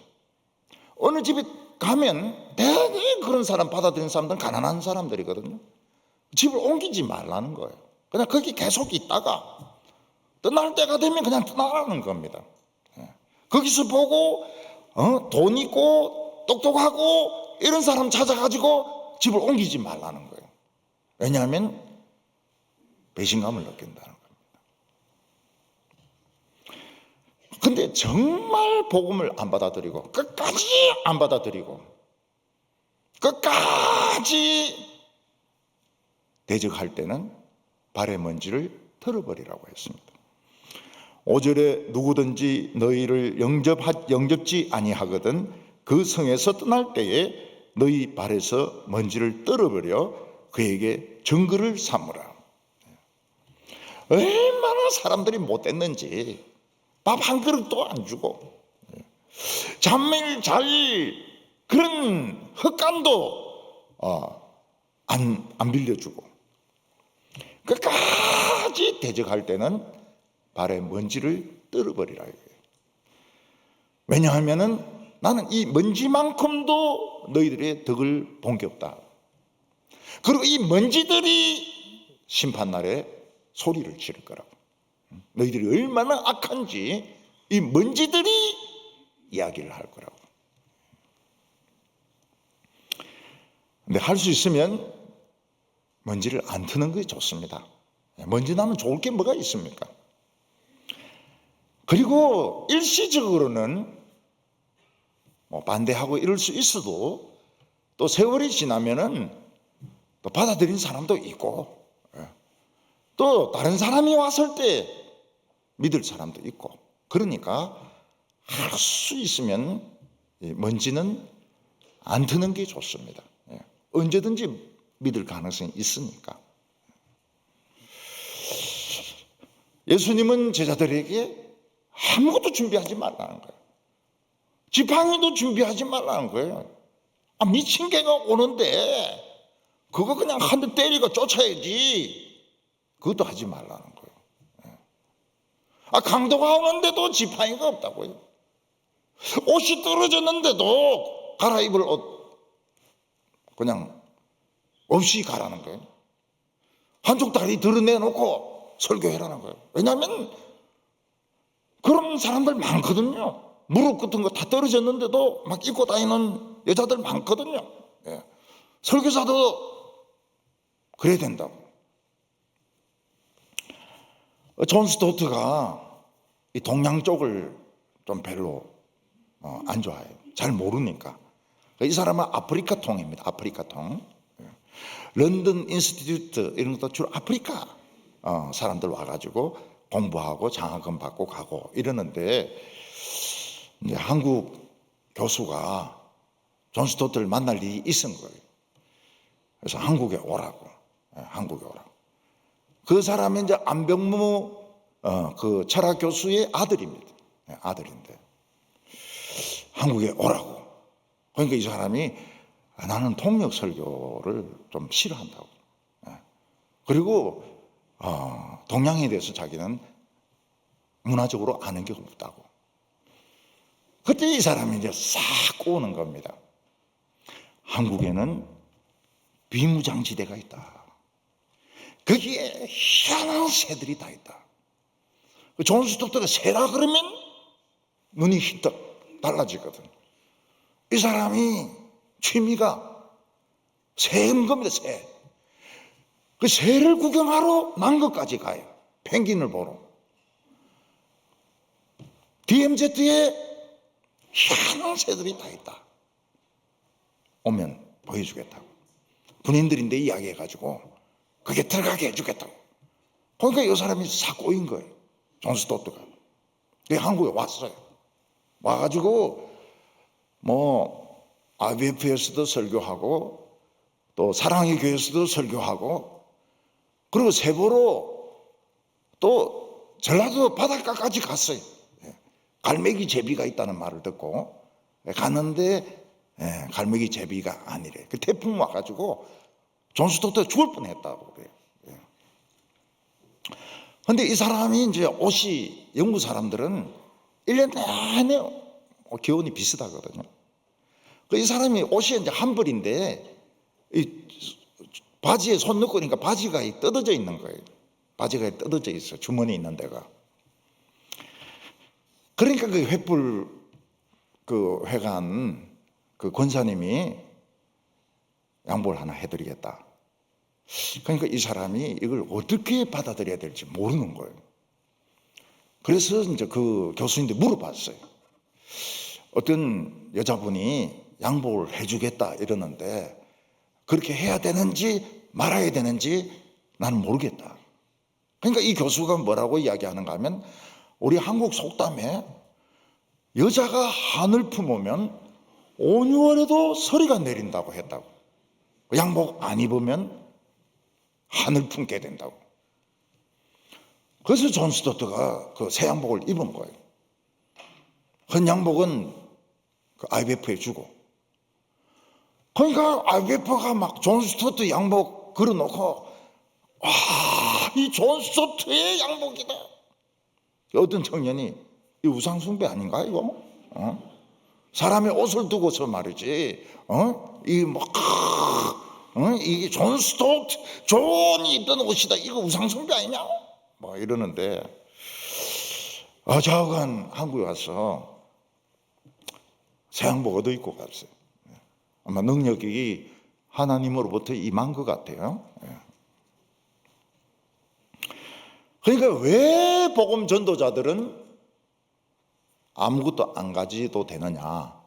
어느 집에 가면 대개 그런 사람 받아들이는 사람들은 가난한 사람들이거든요. 집을 옮기지 말라는 거예요. 그냥 거기 계속 있다가 떠날 때가 되면 그냥 떠나라는 겁니다. 거기서 보고 돈 있고 똑똑하고 이런 사람 찾아가지고 집을 옮기지 말라는 거예요. 왜냐하면 배신감을 느낀다는 겁니다. 근데 정말 복음을 안 받아들이고 끝까지 안 받아들이고 끝까지 대적할 때는 발의 먼지를 털어버리라고 했습니다. 5절에 누구든지 너희를 영접지 아니하거든 그 성에서 떠날 때에 너희 발에서 먼지를 떨어버려 그에게 증거를 삼으라. 얼마나 사람들이 못됐는지 밥 한 그릇도 안 주고 잠을 잘 그런 헛간도 안 빌려주고 끝까지 대적할 때는 발에 먼지를 떨어버리라 이거예요. 왜냐하면은 나는 이 먼지만큼도 너희들의 덕을 본 게 없다. 그리고 이 먼지들이 심판날에 소리를 지를 거라고. 너희들이 얼마나 악한지 이 먼지들이 이야기를 할 거라고. 근데 할 수 있으면 먼지를 안 트는 게 좋습니다. 먼지 나면 좋을 게 뭐가 있습니까? 그리고 일시적으로는 반대하고 이럴 수 있어도 또 세월이 지나면은 또 받아들인 사람도 있고 또 다른 사람이 왔을 때 믿을 사람도 있고 그러니까 할 수 있으면 먼지는 안 트는 게 좋습니다. 언제든지 믿을 가능성이 있으니까. 예수님은 제자들에게 아무것도 준비하지 말라는 거예요. 지팡이도 준비하지 말라는 거예요. 미친 개가 오는데 그거 그냥 한 대 때리고 쫓아야지. 그것도 하지 말라는 거예요. 강도가 오는데도 지팡이가 없다고요. 옷이 떨어졌는데도 갈아입을 옷 그냥 없이 가라는 거예요. 한쪽 다리 드러내놓고 설교해라는 거예요. 왜냐하면 그런 사람들 많거든요. 무릎 같은 거 다 떨어졌는데도 막 입고 다니는 여자들 많거든요. 설교사도 그래야 된다고. 존 스토트가 이 동양 쪽을 좀 별로 안 좋아해요. 잘 모르니까. 이 사람은 아프리카 통입니다. 아프리카 통. 런던 인스티튜트 이런 것도 주로 아프리카 사람들 와가지고 공부하고 장학금 받고 가고 이러는데, 이제 한국 교수가 존 스토트를 만날 일이 있은 거예요. 그래서 한국에 오라고. 한국에 오라고. 그 사람이 이제 안병무 그 철학 교수의 아들입니다. 아들인데 한국에 오라고. 그러니까 이 사람이 나는 통역 설교를 좀 싫어한다고. 그리고 동양에 대해서 자기는 문화적으로 아는 게 없다고. 그때 이 사람이 이제 싹 꼬우는 겁니다. 한국에는 비무장지대가 있다. 거기에 희한한 새들이 다 있다. 존 스토트가 새라 그러면 눈이 휘떡 달라지거든. 이 사람이 취미가 새인 겁니다. 새. 그 새를 구경하러 남극까지 가요. 펭귄을 보러. DMZ에 희한한 새들이 다 있다. 오면 보여주겠다고. 군인들인데 이야기해가지고 그게 들어가게 해주겠다고. 그러니까 이 사람이 싹 꼬인 거예요. 존 스토트가. 한국에 왔어요. 와가지고 뭐 IBF에서도 설교하고 또 사랑의 교회에서도 설교하고, 그리고 세보로 또 전라도 바닷가까지 갔어요. 갈매기 제비가 있다는 말을 듣고 갔는데 갈매기 제비가 아니래. 그 태풍 와가지고 존 스토트 죽을 뻔했다고 그래요. 근데 이 사람이 이제 옷이, 영국 사람들은 1년 내내 기온이 비슷하거든요. 이 사람이 옷이 이제 한 벌인데 이 바지에 손 넣고 그러니까 바지가 뜯어져 있는 거예요. 바지가 뜯어져 있어. 주머니 있는 데가. 그러니까 그 횃불 그 회관 그 권사님이 양보를 하나 해드리겠다. 그러니까 이 사람이 이걸 어떻게 받아들여야 될지 모르는 거예요. 그래서 이제 그 교수님들 물어봤어요. 어떤 여자분이 양보를 해주겠다 이러는데 그렇게 해야 되는지 말아야 되는지 나는 모르겠다. 그러니까 이 교수가 뭐라고 이야기하는가 하면, 우리 한국 속담에 여자가 한을 품으면 5, 6월에도 서리가 내린다고 했다고. 양복 안 입으면 한을 품게 된다고. 그래서 존 스토트가 그 새 양복을 입은 거예요. 헌 양복은 그 IBF에 주고. 그러니까 IBF가 막 존 스토트 양복 걸어놓고, 와, 이 존 스토트의 양복이다. 어떤 청년이 이 우상숭배 아닌가 이거? 사람의 옷을 두고서 말이지. 이 뭐, 이게 존 스토트, 존이 입던 옷이다. 이거 우상숭배 아니냐? 뭐 이러는데, 좌우간 한국에 와서 새 양복 얻어 입고 갔어요. 아마 능력이 하나님으로부터 임한 것 같아요. 그러니까 왜 복음 전도자들은 아무것도 안 가지도 되느냐?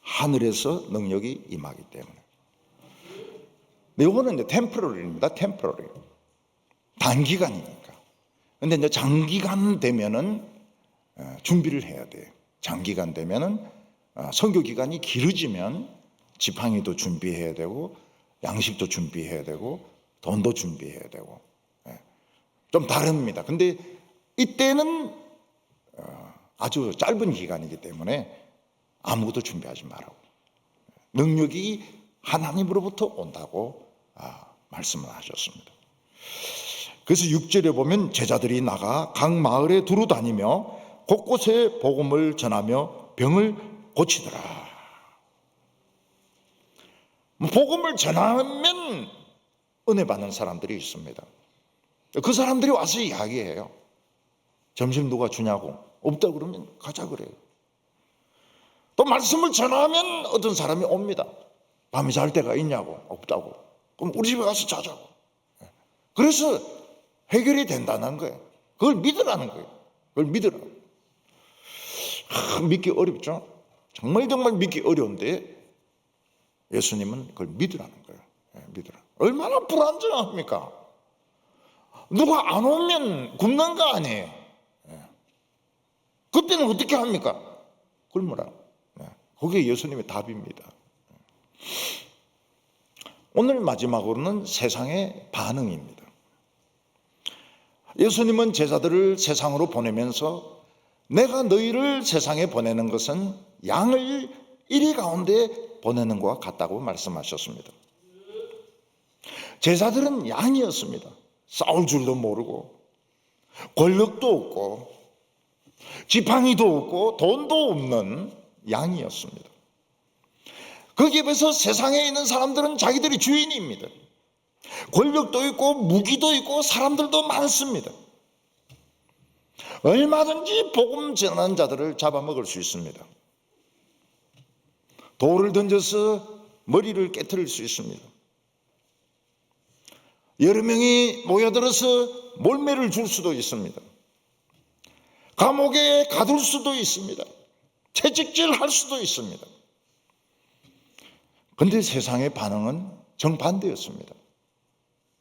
하늘에서 능력이 임하기 때문에. 이거는 이제 템포러리입니다. 템포러리. 단기간이니까. 근데 이제 장기간 되면은 준비를 해야 돼요. 장기간 되면은 선교 기간이 길어지면 지팡이도 준비해야 되고 양식도 준비해야 되고 돈도 준비해야 되고 좀 다릅니다. 근데 이때는 아주 짧은 기간이기 때문에 아무것도 준비하지 말라고. 능력이 하나님으로부터 온다고 말씀을 하셨습니다. 그래서 6절에 보면 제자들이 나가 각 마을에 두루 다니며 곳곳에 복음을 전하며 병을 고치더라. 복음을 전하면 은혜 받는 사람들이 있습니다. 그 사람들이 와서 이야기해요. 점심 누가 주냐고. 없다 그러면 가자 그래요. 또 말씀을 전하면 어떤 사람이 옵니다. 밤에 잘 때가 있냐고. 없다고. 그럼 우리 집에 가서 자자고. 그래서 해결이 된다는 거예요. 그걸 믿으라는 거예요. 그걸 믿으라. 믿기 어렵죠. 정말 믿기 어려운데 예수님은 그걸 믿으라는 거예요. 믿으라. 얼마나 불안정합니까? 누가 안 오면 굶는 거 아니에요. 그때는 어떻게 합니까? 굶으라. 그게 예수님의 답입니다. 오늘 마지막으로는 세상의 반응입니다. 예수님은 제자들을 세상으로 보내면서 내가 너희를 세상에 보내는 것은 양을 이리 가운데 보내는 것과 같다고 말씀하셨습니다. 제자들은 양이었습니다. 싸울 줄도 모르고 권력도 없고 지팡이도 없고 돈도 없는 양이었습니다. 거기에 비해서 세상에 있는 사람들은 자기들이 주인입니다. 권력도 있고 무기도 있고 사람들도 많습니다. 얼마든지 복음 전하는 자들을 잡아먹을 수 있습니다. 돌을 던져서 머리를 깨트릴 수 있습니다. 여러 명이 모여들어서 몰매를 줄 수도 있습니다. 감옥에 가둘 수도 있습니다. 채찍질 할 수도 있습니다. 그런데 세상의 반응은 정반대였습니다.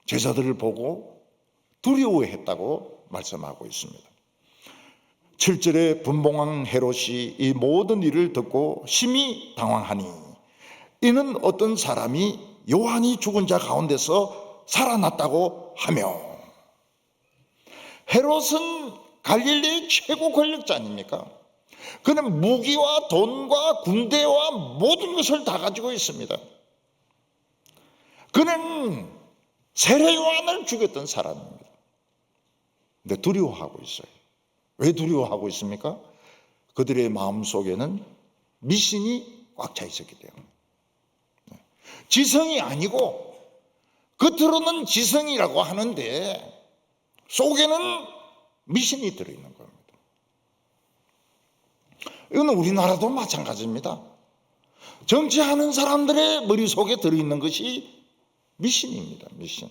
제자들을 보고 두려워했다고 말씀하고 있습니다. 7절에 분봉왕 헤롯이 이 모든 일을 듣고 심히 당황하니 이는 어떤 사람이 요한이 죽은 자 가운데서 살아났다고 하며, 헤롯은 갈릴리 최고 권력자 아닙니까? 그는 무기와 돈과 군대와 모든 것을 다 가지고 있습니다. 그는 세례 요한을 죽였던 사람입니다. 근데 두려워하고 있어요. 왜 두려워하고 있습니까? 그들의 마음속에는 미신이 꽉 차 있었기 때문에. 지성이 아니고 겉으로는 지성이라고 하는데 속에는 미신이 들어있는 겁니다. 이거는 우리나라도 마찬가지입니다. 정치하는 사람들의 머릿속에 들어있는 것이 미신입니다. 미신.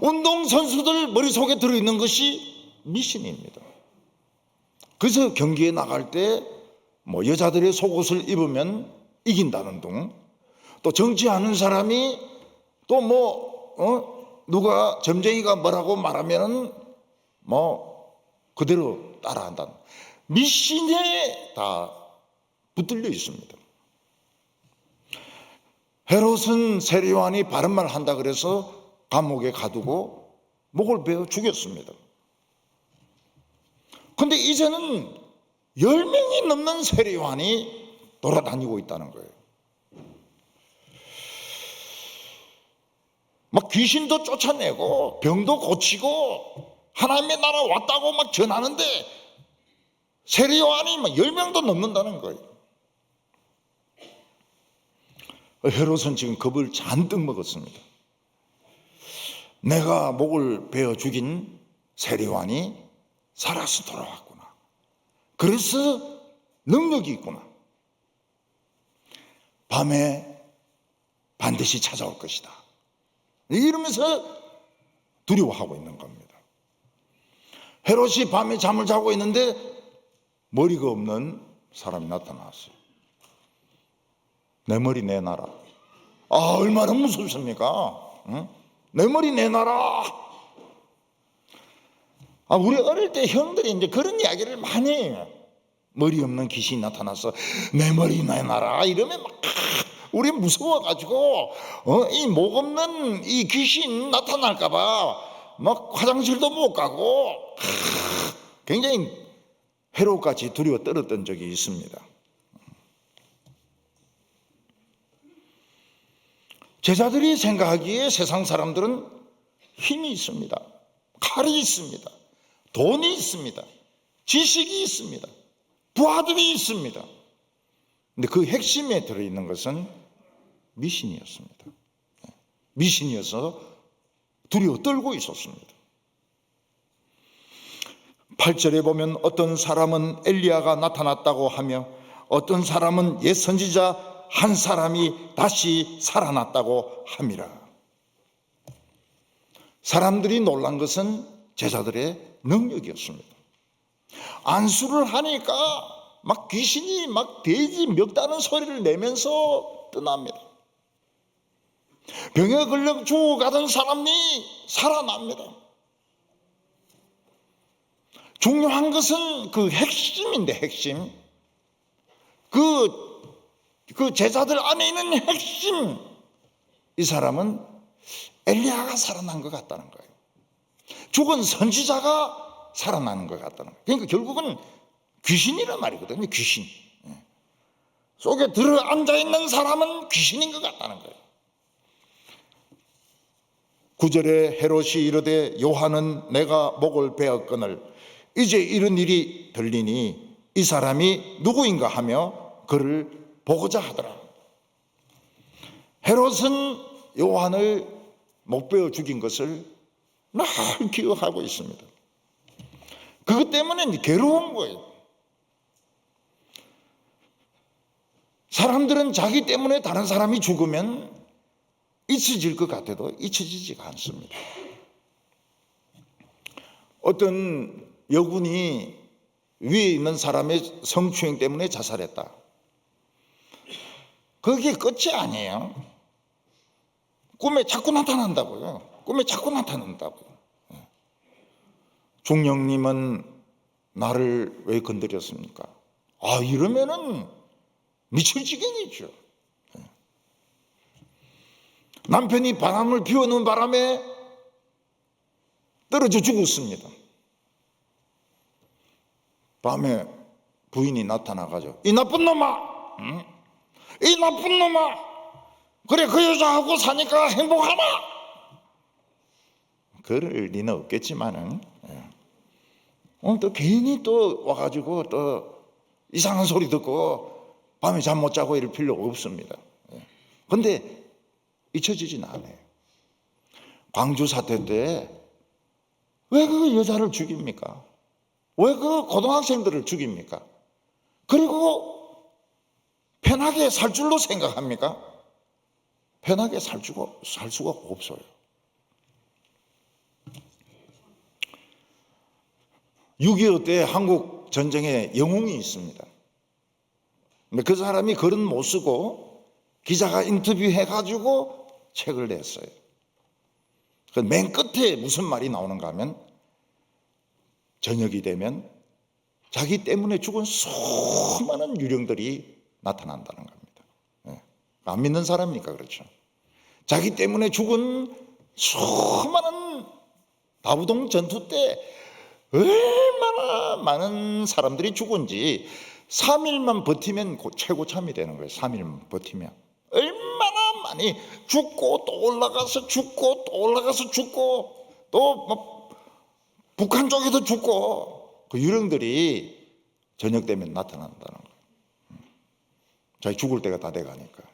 운동선수들 머릿속에 들어있는 것이 미신입니다. 그래서 경기에 나갈 때 여자들의 속옷을 입으면 이긴다는 둥, 또 정치하는 사람이 또 누가 점쟁이가 뭐라고 말하면은 그대로 따라한다는 미신에 다 붙들려 있습니다. 헤롯은 세례 요한이 바른 말 한다 그래서 감옥에 가두고 목을 베어 죽였습니다. 그런데 이제는 10명이 넘는 세례 요한이 돌아다니고 있다는 거예요. 막 귀신도 쫓아내고 병도 고치고 하나님의 나라 왔다고 막 전하는데 세례 요한이 막 10명도 넘는다는 거예요. 헤롯은 지금 겁을 잔뜩 먹었습니다. 내가 목을 베어 죽인 세례 요한이 살아서 돌아왔구나. 그래서 능력이 있구나. 밤에 반드시 찾아올 것이다. 이러면서 두려워하고 있는 겁니다. 헤롯이 밤에 잠을 자고 있는데 머리가 없는 사람이 나타났어요. 내 머리 내놔라. 얼마나 무섭습니까? 응? 내 머리 내놔라. 우리 어릴 때 형들이 이제 그런 이야기를 많이 해요. 머리 없는 귀신이 나타나서 내 머리 내놔라 이러면 막 우리 무서워가지고 이 목 없는 이 귀신 나타날까봐 막 화장실도 못 가고 굉장히 헤롯까지 두려워 떨었던 적이 있습니다. 제자들이 생각하기에 세상 사람들은 힘이 있습니다. 칼이 있습니다. 돈이 있습니다. 지식이 있습니다. 부하들이 있습니다. 근데 그 핵심에 들어있는 것은 미신이었습니다. 미신이어서 두려워 떨고 있었습니다. 8절에 보면 어떤 사람은 엘리야가 나타났다고 하며 어떤 사람은 옛 선지자 한 사람이 다시 살아났다고 함이라. 사람들이 놀란 것은 제자들의 능력이었습니다. 안수를 하니까 막 귀신이 막 돼지 멱다는 소리를 내면서 떠납니다. 병에 걸려 죽어가던 사람이 살아납니다. 중요한 것은 그 핵심인데, 핵심. 그 제자들 안에 있는 핵심. 이 사람은 엘리야가 살아난 것 같다는 거예요. 죽은 선지자가 살아나는 것 같다는 거예요. 그러니까 결국은 귀신이란 말이거든요. 귀신. 속에 들어 앉아 있는 사람은 귀신인 것 같다는 거예요. 9절에 헤롯이 이르되 요한은 내가 목을 베었거늘 이제 이런 일이 들리니 이 사람이 누구인가 하며 그를 보고자 하더라. 헤롯은 요한을 못 베어 죽인 것을 늘 기억하고 있습니다. 그것 때문에 괴로운 거예요. 사람들은 자기 때문에 다른 사람이 죽으면 잊혀질 것 같아도 잊혀지지가 않습니다. 어떤 여군이 위에 있는 사람의 성추행 때문에 자살했다. 그게 끝이 아니에요. 꿈에 자꾸 나타난다고요. 꿈에 자꾸 나타난다고요. 중령님은 나를 왜 건드렸습니까? 이러면은 미칠 지경이죠. 남편이 바람을 피우는 바람에 떨어져 죽었습니다. 밤에 부인이 나타나가지고 이 나쁜 놈아, 이 나쁜 놈아, 그래 그 여자하고 사니까 행복하나? 그럴 리는 없겠지만은 또 괜히 또 와가지고 또 이상한 소리 듣고 밤에 잠 못 자고 이럴 필요가 없습니다. 근데 잊혀지진 않아요. 광주 사태 때 왜 그 여자를 죽입니까? 왜 그 고등학생들을 죽입니까? 그리고 편하게 살 줄로 생각합니까? 편하게 살 수가 없어요. 6.25 때 한국 전쟁에 영웅이 있습니다. 근데 그 사람이 글은 못 쓰고 기자가 인터뷰해가지고 책을 냈어요. 맨 끝에 무슨 말이 나오는가 하면 저녁이 되면 자기 때문에 죽은 수많은 유령들이 나타난다는 겁니다. 안 믿는 사람이니까 그렇죠. 자기 때문에 죽은 수많은 다부동 전투 때 얼마나 많은 사람들이 죽은지 3일만 버티면 최고참이 되는 거예요. 3일만 버티면 얼마나 많이 죽고 또 올라가서 죽고 또 올라가서 죽고 또 북한 쪽에도 죽고 그 유령들이 저녁 되면 나타난다는 거예요. 자기 죽을 때가 다 돼가니까.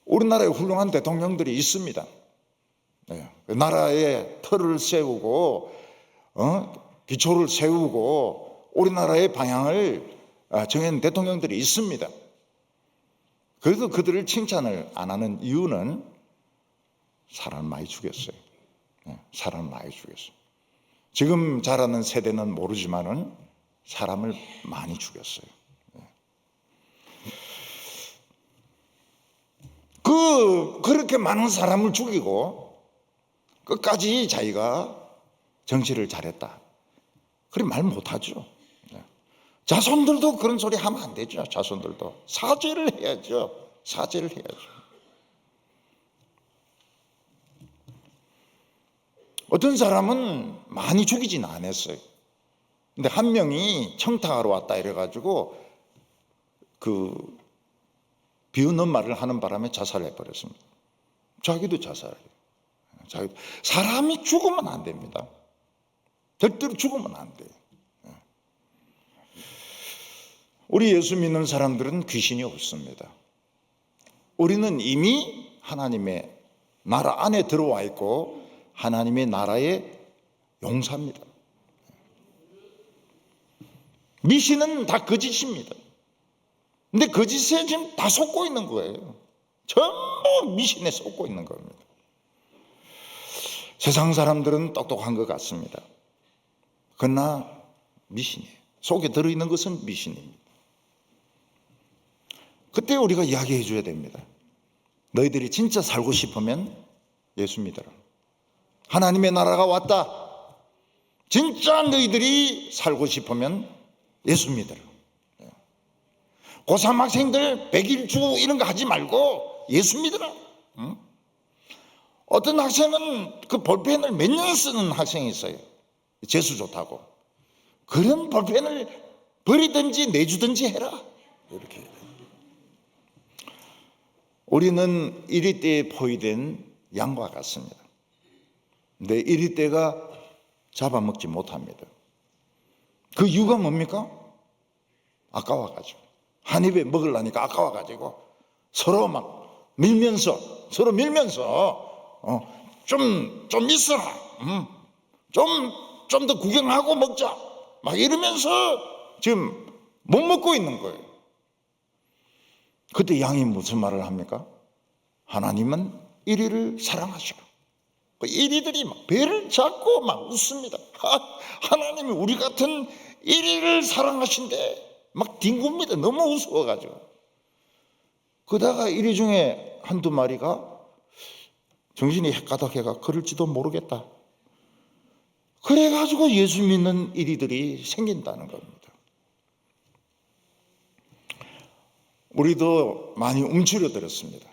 우리나라에 훌륭한 대통령들이 있습니다. 나라에 틀을 세우고 기초를 세우고 우리나라의 방향을 정한 대통령들이 있습니다. 그래도 그들을 칭찬을 안 하는 이유는 사람을 많이 죽였어요. 사람을 많이 죽였어요. 지금 자라는 세대는 모르지만은 사람을 많이 죽였어요. 그렇게 많은 사람을 죽이고 끝까지 자기가 정치를 잘했다. 그래 말 못하죠. 자손들도 그런 소리 하면 안 되죠. 자손들도 사죄를 해야죠. 사죄를 해야죠. 어떤 사람은 많이 죽이진 않았어요. 근데 한 명이 청탁하러 왔다 이래가지고 비웃는 말을 하는 바람에 자살해 버렸습니다. 자기도 자살해요. 사람이 죽으면 안 됩니다. 절대로 죽으면 안 돼요. 우리 예수 믿는 사람들은 귀신이 없습니다. 우리는 이미 하나님의 나라 안에 들어와 있고 하나님의 나라의 용사입니다. 미신은 다 거짓입니다. 근데 거짓에 지금 다 속고 있는 거예요. 전부 미신에 속고 있는 겁니다. 세상 사람들은 똑똑한 것 같습니다. 그러나 미신이에요. 속에 들어있는 것은 미신입니다. 그때 우리가 이야기해 줘야 됩니다. 너희들이 진짜 살고 싶으면 예수 믿어라. 하나님의 나라가 왔다. 진짜 너희들이 살고 싶으면 예수 믿어라. 고3 학생들 100일주 이런 거 하지 말고 예수 믿어라. 어떤 학생은 그 볼펜을 몇 년 쓰는 학생이 있어요. 재수 좋다고. 그런 볼펜을 버리든지 내주든지 해라. 이렇게. 우리는 이리 때에 포위된 양과 같습니다. 근데 이리 때가 잡아먹지 못합니다. 그 이유가 뭡니까? 아까워가지고. 한 입에 먹으려니까 아까워가지고 서로 막 밀면서 좀 있어라. 좀 더 구경하고 먹자. 막 이러면서 지금 못 먹고 있는 거예요. 그때 양이 무슨 말을 합니까? 하나님은 이리를 사랑하시고 이리들이 막 배를 잡고 막 웃습니다. 하나님이 우리 같은 이리를 사랑하신대. 막 뒹굽니다. 너무 우스워가지고. 그러다가 이리 중에 한두 마리가 정신이 헷가닥해가 그럴지도 모르겠다. 그래가지고 예수 믿는 이리들이 생긴다는 겁니다. 우리도 많이 움츠려들었습니다.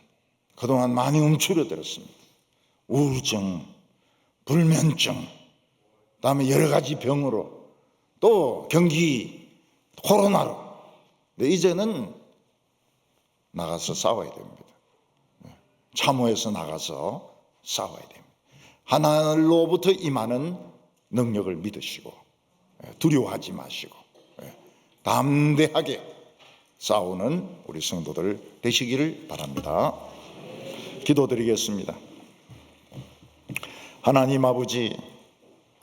그동안 많이 움츠려들었습니다. 우울증, 불면증, 그다음에 여러 가지 병으로 또 경기, 코로나로. 근데 이제는 나가서 싸워야 됩니다. 참호해서 나가서 싸워야 됩니다. 하나님으로부터 임하는 능력을 믿으시고 두려워하지 마시고 담대하게 싸우는 우리 성도들 되시기를 바랍니다. 기도드리겠습니다. 하나님 아버지,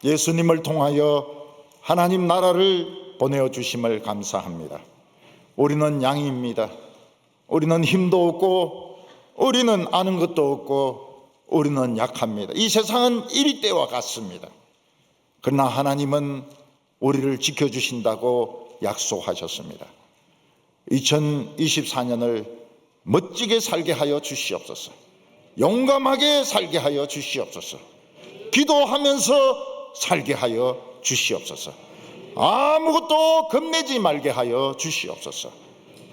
예수님을 통하여 하나님 나라를 보내주심을 감사합니다. 우리는 양입니다. 우리는 힘도 없고 우리는 아는 것도 없고 우리는 약합니다. 이 세상은 이리 때와 같습니다. 그러나 하나님은 우리를 지켜주신다고 약속하셨습니다. 2024년을 멋지게 살게 하여 주시옵소서. 용감하게 살게 하여 주시옵소서. 기도하면서 살게 하여 주시옵소서. 아무것도 겁내지 말게 하여 주시옵소서.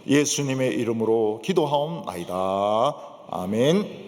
예수님의 이름으로 기도하옵나이다. 아멘.